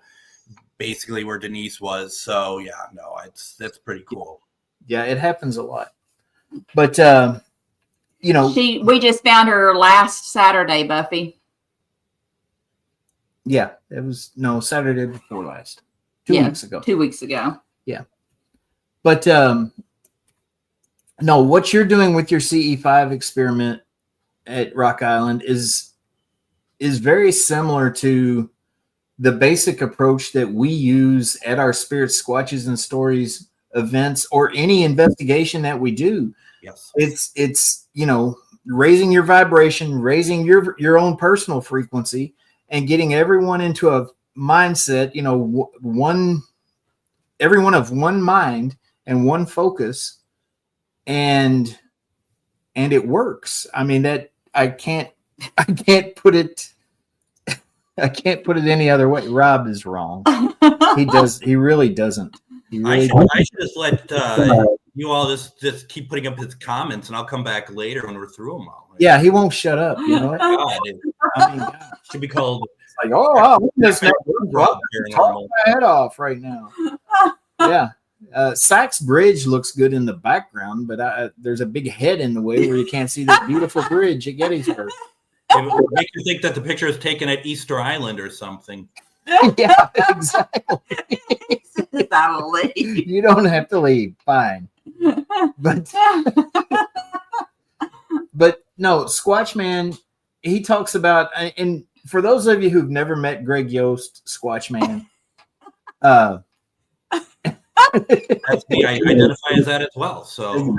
basically where Denise was. So, yeah, no, that's pretty cool. Yeah, it happens a lot. But, you know, we just found her last Saturday, Buffy. Yeah, it was Saturday before last. 2 weeks ago. 2 weeks ago. Yeah. But no, what you're doing with your CE5 experiment at Rock Island is very similar to the basic approach that we use at our Spirit Squatches and Stories events or any investigation that we do. Yes. It's raising your vibration, raising your own personal frequency, and getting everyone into a mindset, everyone of one mind and one focus, and it works. I mean, that I can't put it any other way. Rob is wrong. He really doesn't. I should just let you all just keep putting up his comments, and I'll come back later when we're through them all. Yeah, he won't shut up. You know what? God, God, should be called. It's like, I'm just talking my head off right now. Yeah. Sachs Bridge looks good in the background, but there's a big head in the way where you can't see that beautiful bridge at Gettysburg. It would make you think that the picture is taken at Easter Island or something. Yeah, exactly. I will leave. You don't have to leave. Fine. But no, Squatch Man, he talks about, and for those of you who've never met Greg Yost, Squatch Man, that's me. I identify as that as well. So,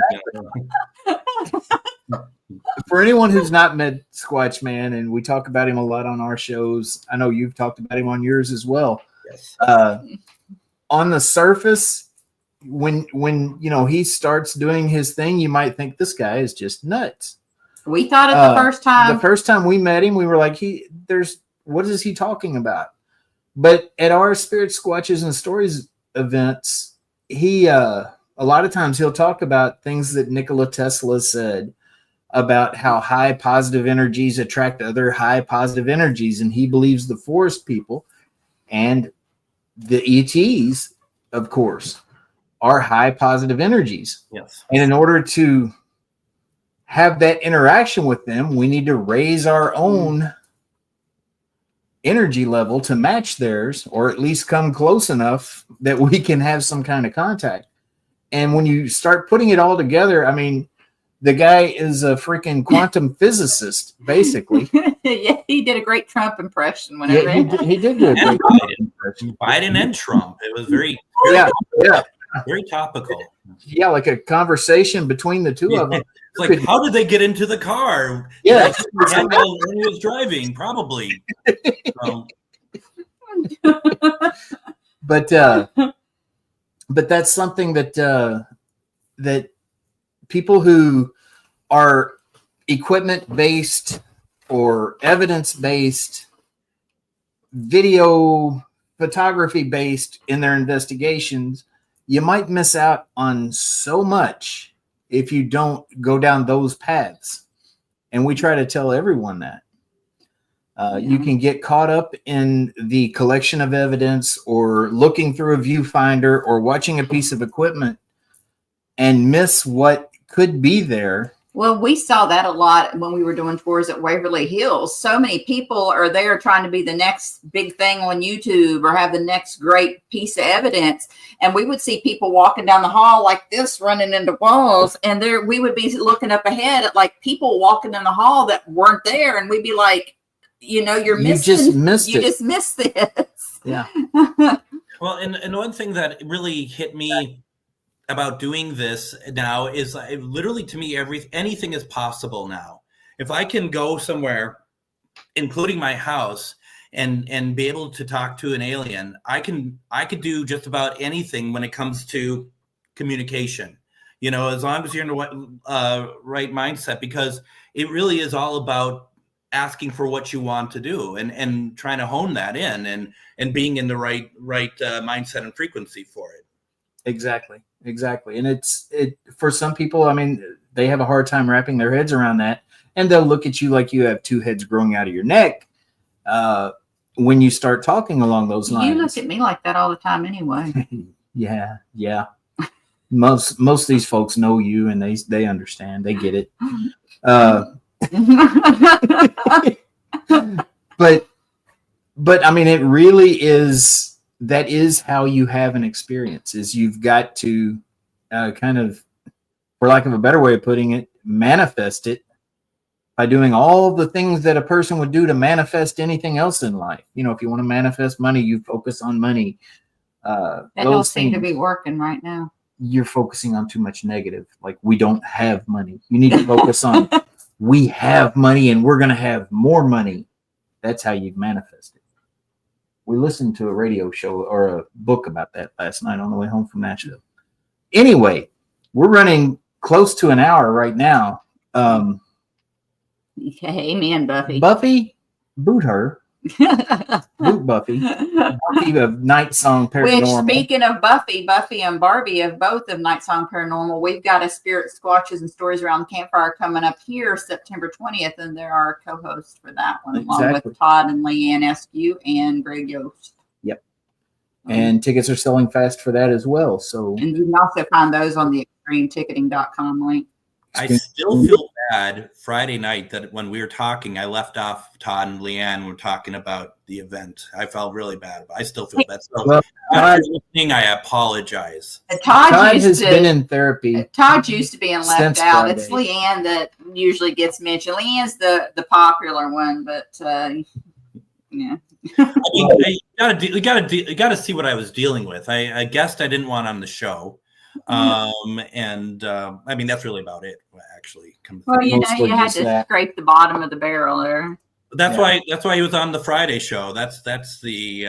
for anyone who's not met Squatch Man, and we talk about him a lot on our shows, I know you've talked about him on yours as well. Yes. On the surface, when he starts doing his thing, you might think this guy is just nuts. We thought it the first time. The first time we met him, we were like, what is he talking about? But at our Spirit Squatches and Stories events, he a lot of times he'll talk about things that Nikola Tesla said about how high positive energies attract other high positive energies, and he believes the forest people and the ETs, of course, are high positive energies. Yes. And in order to have that interaction with them, we need to raise our own energy level to match theirs, or at least come close enough that we can have some kind of contact. And when you start putting it all together, I mean, the guy is a freaking quantum physicist, basically. Yeah, he did a great Trump impression. Whenever he did do a great impression. Biden and Trump. It was very very topical. Yeah, like a conversation between the two of them. It's like, how did they get into the car? Yeah, while he was driving, probably. But that's something that that people who are equipment based or evidence based, video photography based in their investigations, you might miss out on so much if you don't go down those paths. And we try to tell everyone that. You can get caught up in the collection of evidence or looking through a viewfinder or watching a piece of equipment and miss what could be there. Well, we saw that a lot when we were doing tours at Waverly Hills. So many people are there trying to be the next big thing on YouTube or have the next great piece of evidence. And we would see people walking down the hall like this, running into walls. And there we would be looking up ahead at like people walking in the hall that weren't there. And we'd be like, you're missing. You just missed this. Yeah. Well, and one thing that really hit me about doing this now is literally, to me, anything is possible now. If I can go somewhere, including my house, and be able to talk to an alien, I could do just about anything when it comes to communication. As long as you're in the right mindset, because it really is all about asking for what you want to do and trying to hone that in and being in the right mindset and frequency for it. Exactly. And it for some people, I mean, they have a hard time wrapping their heads around that, and they'll look at you like you have two heads growing out of your neck when you start talking along those lines. You look at me like that all the time anyway. Yeah. Most of these folks know you, and they understand. They get it. But I mean, it really is. That is how you have an experience, is you've got to kind of, for lack of a better way of putting it, manifest it by doing all the things that a person would do to manifest anything else in life. If you want to manifest money, you focus on money. That don't seem to be working right now. You're focusing on too much negative. Like, we don't have money. You need to focus on we have money and we're going to have more money. That's how you manifest it. We listened to a radio show or a book about that last night on the way home from Nashville. Anyway, we're running close to an hour right now. Amen, Buffy. Buffy, boot her. Boot Buffy. Buffy of Night Song Paranormal. Which, speaking of Buffy and Barbie of both of Night Song Paranormal, we've got a Spirit Squatches and Stories Around the Campfire coming up here September 20th, and they're our co-hosts for that one, along with Todd and Leanne Eskew and Greg Yost. Yep. And tickets are selling fast for that as well. So, and you can also find those on the extremeticketing.com link. I still feel bad Friday night that when we were talking, I left off Todd and Leanne were talking about the event. I felt really bad. I still feel bad. So after listening, I apologize. Todd has been in therapy. Todd used to be in Left Out. Friday. It's Leanne that usually gets mentioned. Leanne's the popular one, but yeah. I mean, you gotta see what I was dealing with. I guessed I didn't want on the show. I mean, that's really about it, actually. Well, you had to scrape the bottom of the barrel there. That's why he was on the Friday show. That's the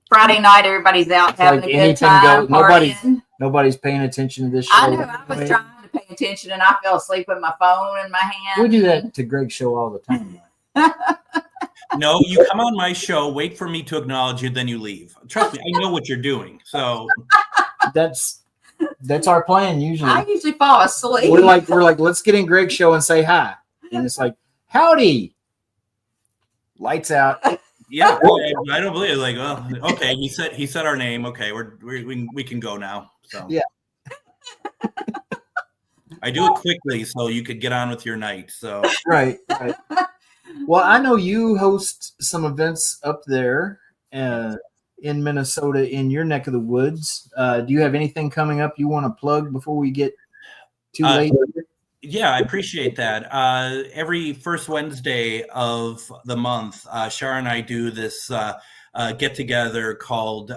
Friday night, everybody's out having a good time. Nobody's paying attention to this show. I know. I was trying to pay attention, and I fell asleep with my phone in my hand. We do that to Greg's show all the time. No, you come on my show, wait for me to acknowledge you, then you leave. Trust me, I know what you're doing. So that's our plan usually. I usually fall asleep. We're like, let's get in Greg's show and say hi. And it's like, howdy. Lights out. Yeah, I don't believe it. Like, well, okay, he said our name. Okay, we can go now. So yeah. I do it quickly so you could get on with your night. So right. Well, I know you host some events up there in Minnesota in your neck of the woods. Do you have anything coming up you want to plug before we get too late? Yeah, I appreciate that. Every first Wednesday of the month, Shara and I do this get together called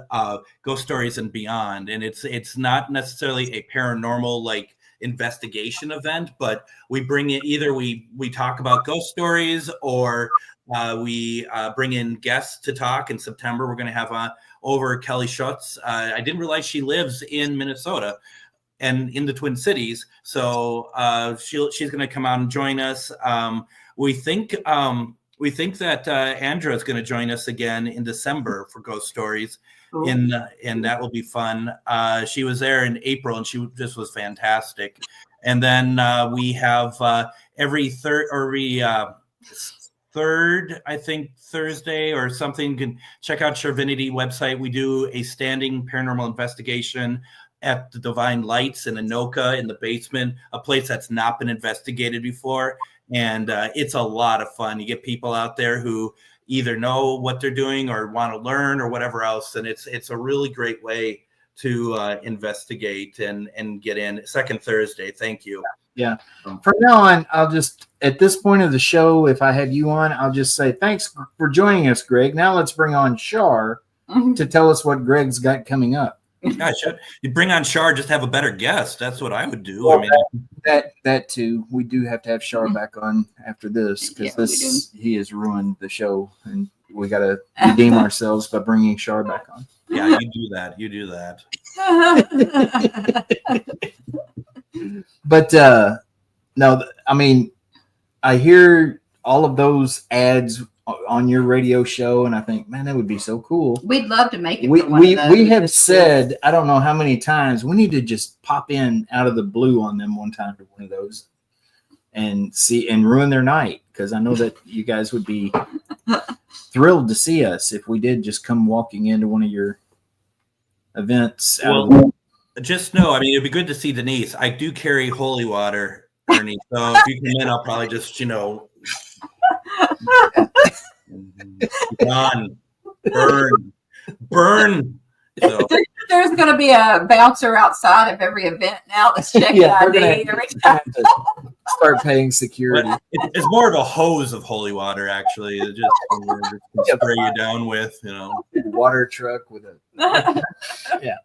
Ghost Stories and Beyond. And it's not necessarily a paranormal investigation event, but we bring in either we talk about ghost stories or we bring in guests to talk. In September, we're going to have over Kelly Schutz. I didn't realize she lives in Minnesota. and in the Twin Cities. So she's going to come out and join us. We think that Andra is going to join us again in December for Ghost Stories. Cool. And that will be fun. She was there in April, and she just was fantastic. And then we have every third, I think, Thursday or something. You can check out Shervinity website. We do a standing paranormal investigation at the Divine Lights in Anoka in the basement, a place that's not been investigated before. And it's a lot of fun. You get people out there who either know what they're doing or want to learn or whatever else. And it's a really great way to investigate and get in. Second Thursday. Thank you. Yeah. From now on, I'll just, at this point of the show, if I have you on, I'll just say, thanks for joining us, Greg. Now let's bring on Shar to tell us what Greg's got coming up. Gosh, you bring on Shar, just have a better guest. That's what I would do. Well, I mean, that too. We do have to have Shar back on after this because he has ruined the show, and we got to redeem ourselves by bringing Shar back on. Yeah, you do that. You do that. But no, I mean, I hear all of those ads on your radio show, and I think, man, that would be so cool. We'd love to make it. We have said, I don't know how many times, we need to just pop in out of the blue on them one time to one of those and see and ruin their night, because I know that you guys would be thrilled to see us if we did just come walking into one of your events. Just know, I mean, it'd be good to see Denise. I do carry holy water, Ernie. So if you come in, I'll probably just, burn. So. There's going to be a bouncer outside of every event now that's checking ID every time. Start paying security. It's more of a hose of holy water, actually. It just spray you down with, water truck with a yeah.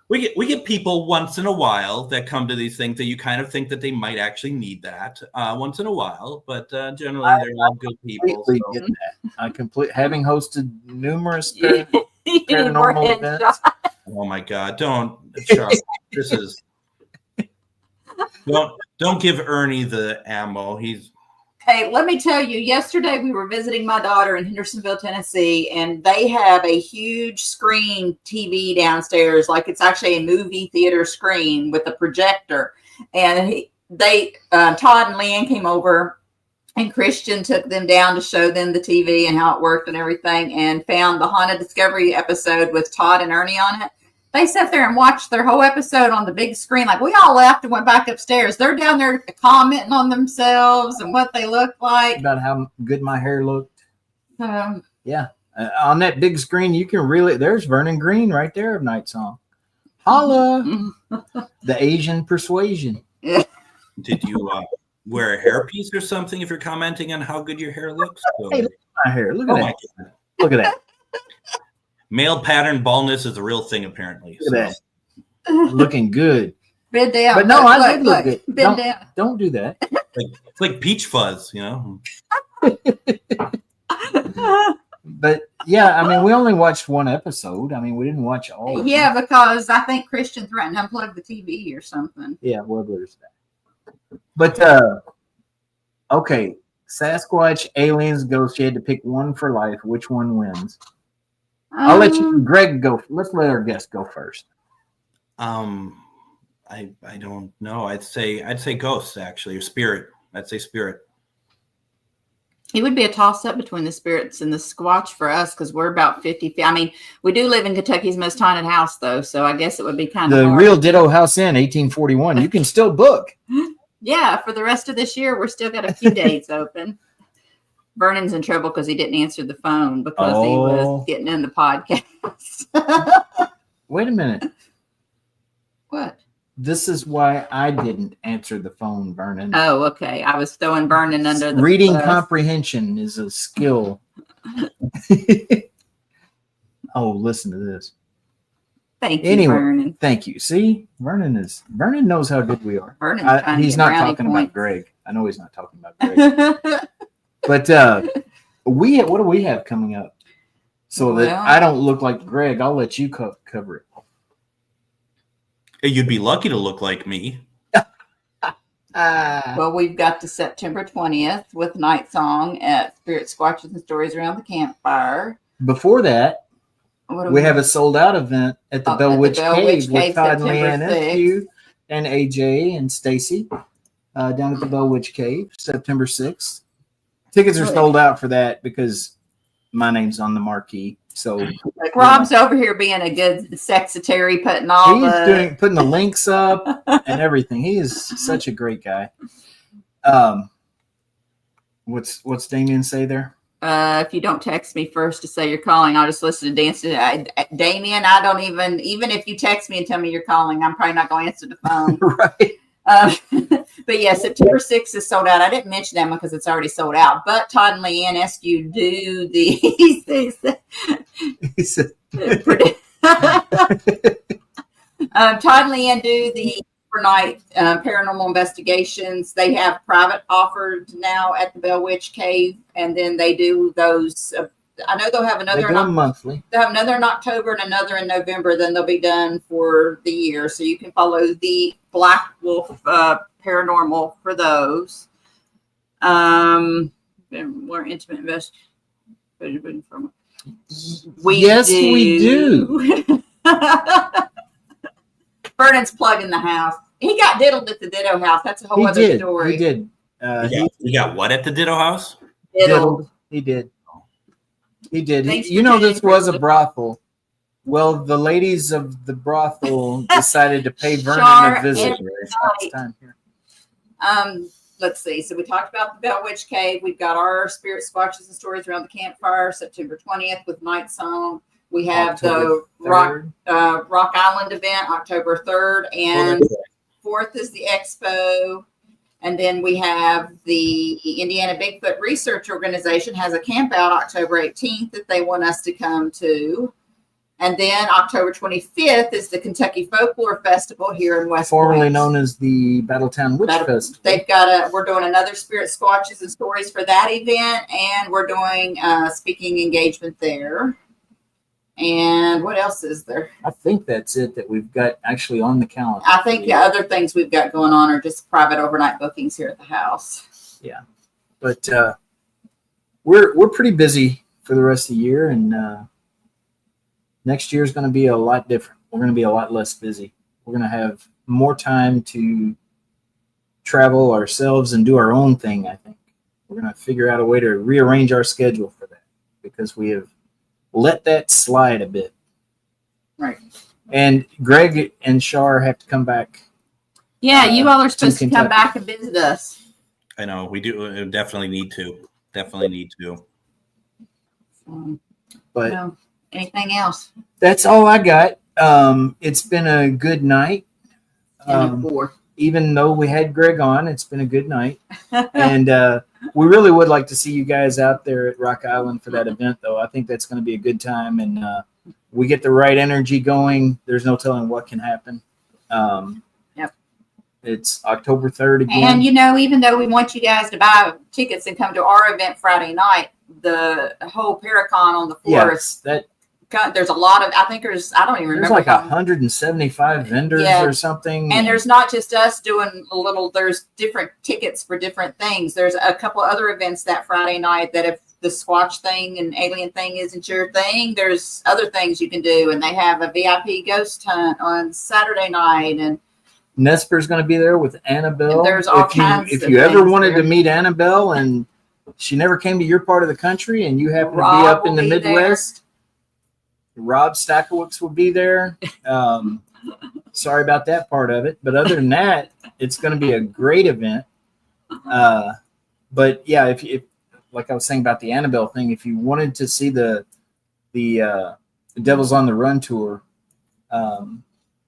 We get people once in a while that come to these things that you kind of think that they might actually need that once in a while, but generally they're all good people. So. Get that. I having hosted numerous paranormal events. Oh my God! Don't, Chuck. This is don't give Ernie the ammo. Hey, let me tell you, yesterday we were visiting my daughter in Hendersonville, Tennessee, and they have a huge screen TV downstairs. Like it's actually a movie theater screen with a projector. And Todd and Leanne came over, and Christian took them down to show them the TV and how it worked and everything, and found the Haunted Discovery episode with Todd and Ernie on it. They sat there and watched their whole episode on the big screen. Like we all left and went back upstairs. They're down there commenting on themselves and what they look like. About how good my hair looked. Yeah. On that big screen, you can really, there's Vernon Green right there of Night Song. Holla. The Asian persuasion. Did you wear a hairpiece or something if you're commenting on how good your hair looks? Hey, look at my hair. Look at that. Look at that. Male pattern baldness is a real thing, apparently. Look at that. Looking good. Bend down. But no, I did look good. Bend down. Don't do that. It's like peach fuzz, But yeah, I mean, we only watched one episode. I mean, we didn't watch all of them. Yeah, because I think Christian threatened to unplug the TV or something. Yeah, well, there's that. But okay, Sasquatch, aliens, ghosts. You had to pick one for life. Which one wins? I'll let you, Greg, go. Let's let our guest go first. I don't know. I'd say ghosts, actually, or spirit. I'd say spirit. It would be a toss-up between the spirits and the Squatch for us because we're about 50. I mean, we do live in Kentucky's most haunted house, though, so I guess it would be kind of the hard. Real Ditto House Inn, 1841. You can still book. Yeah, for the rest of this year, we're still got a few days open. Vernon's in trouble because he didn't answer the phone because he was getting in the podcast. Wait a minute. What? This is why I didn't answer the phone, Vernon. Oh, okay. I was throwing Vernon under the reading bus. Comprehension is a skill. Oh, listen to this. Thank you, anyway, Vernon. Thank you. See, Vernon knows how good we are. He's not talking about Greg. I know he's not talking about Greg. But what do we have coming up? So that I don't look like Greg, I'll let you cover it. You'd be lucky to look like me. Well, we've got the September 20th with Night Song at Spirit Squatches and Stories Around the Campfire. Before that, What do we have a sold out event at the Bell Witch Cave with Todd and September Leanne 6th. Eskew and AJ and Stacy down at the Bell Witch Cave, September 6th. Tickets are sold out for that because my name's on the marquee. So like Rob's over here being a good sexetary, putting all putting the links up and everything. He is such a great guy. What's Damien say there? If you don't text me first to say you're calling, I'll just listen to dance. Damien, I don't even if you text me and tell me you're calling, I'm probably not going to answer the phone. Right. But yeah, September 6th is sold out. I didn't mention that one because it's already sold out. But Todd and Leanne Eskew do the He said, Todd and Leanne do the overnight paranormal investigations. They have private offered now at the Bell Witch Cave, and then they do those. I know they'll have another monthly. They'll have another in October and another in November. Then they'll be done for the year. So you can follow the Black Wolf Paranormal for those. More intimate investigation from. We do. Vernon's plugging the house. He got diddled at the Ditto House. That's a whole other story. He did. You got what at the Ditto House? Diddled. He did. This was a brothel. Well, the ladies of the brothel decided to pay Vernon a visit. Let's see. So we talked about the Bell Witch Cave. We've got our Spirit Squatches and Stories Around the Campfire, September 20th with Night Song. We have October the Rock Island event, October 3rd, and 4th is the Expo. And then we have the Indiana Bigfoot Research Organization has a camp out October 18th that they want us to come to. And then October 25th is the Kentucky Folklore Festival here in West formerly Point. known as the Battletown Witch Festival. They've we're doing another Spirit Squatches and Stories for that event, and we're doing speaking engagement there. And what else is there? I think that's it that we've got actually on the calendar. I think the other things we've got going on are just private overnight bookings here at the house. Yeah, but we're pretty busy for the rest of the year, and next year is going to be a lot different. We're going to be a lot less busy. We're going to have more time to travel ourselves and do our own thing. I think we're going to figure out a way to rearrange our schedule for that because we have let that slide a bit. Right. And Greg and Shar have to come back. Yeah, you all are supposed to come back and visit us. I know we do. Definitely need to. But no, anything else? That's all I got. It's been a good night. Even though we had Greg on, it's been a good night. And we really would like to see you guys out there at Rock Island for that event, though. I think that's going to be a good time. And we get the right energy going. There's no telling what can happen. Yep. It's October 3rd again. And, even though we want you guys to buy tickets and come to our event Friday night, the whole Paracon on the 4th, there's a lot of, I don't even remember. There's like 175 vendors or something. And there's not just us doing there's different tickets for different things. There's a couple other events that Friday night that if the Squatch thing and alien thing isn't your thing, there's other things you can do. And they have a VIP ghost hunt on Saturday night. And Nesper's going to be there with Annabelle. There's all kinds If you ever wanted to meet Annabelle and she never came to your part of the country and you happen to be up in the Midwest, Rob Stackowicz will be there. Sorry about that part of it. But other than that, it's going to be a great event. But yeah, if like I was saying about the Annabelle thing, if you wanted to see the Devil's on the Run tour,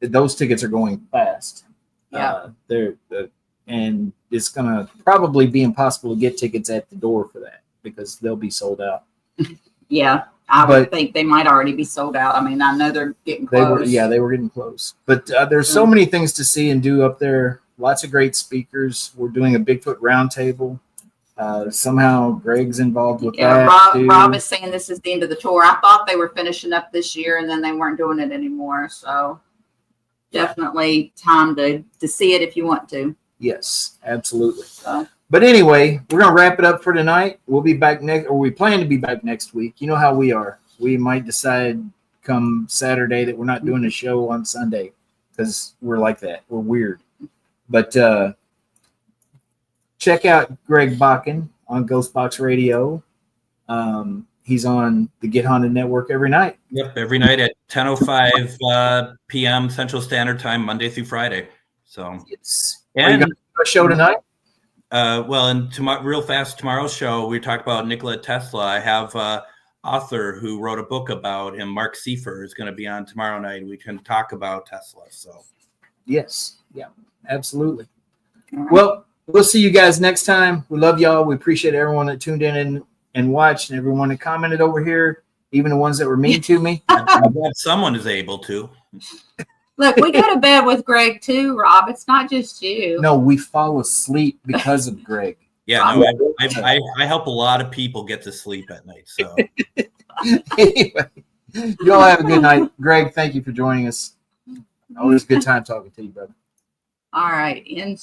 those tickets are going fast. Yeah. And it's going to probably be impossible to get tickets at the door for that because they'll be sold out. Yeah. I would think they might already be sold out. I mean, I know they're getting close. They were getting close. But there's so many things to see and do up there. Lots of great speakers. We're doing a Bigfoot roundtable. Somehow Greg's involved with that. Rob is saying this is the end of the tour. I thought they were finishing up this year and then they weren't doing it anymore. So definitely time to see it if you want to. Yes, absolutely. So. But anyway, we're going to wrap it up for tonight. We'll be back we plan to be back next week. You know how we are. We might decide come Saturday that we're not doing a show on Sunday because we're like that. We're weird. But check out Greg Bakun on Ghostbox Radio. He's on the Get Haunted Network every night. Yep, every night at 10:05 p.m. Central Standard Time, Monday through Friday. So, Are you going to do a show tonight? Well, and tomorrow's show, we talk about Nikola Tesla. I have author who wrote a book about him, Mark Seifer, is going to be on tomorrow night. We can talk about Tesla. So, yes, yeah, absolutely. Right. Well, we'll see you guys next time. We love y'all. We appreciate everyone that tuned in and watched, and everyone that commented over here, even the ones that were mean to me. I'm glad someone is able to. Look, we go to bed with Greg too, Rob. It's not just you. No, we fall asleep because of Greg. Yeah, no, I help a lot of people get to sleep at night. So anyway, you all have a good night. Greg, thank you for joining us. Always a good time talking to you, brother. All right.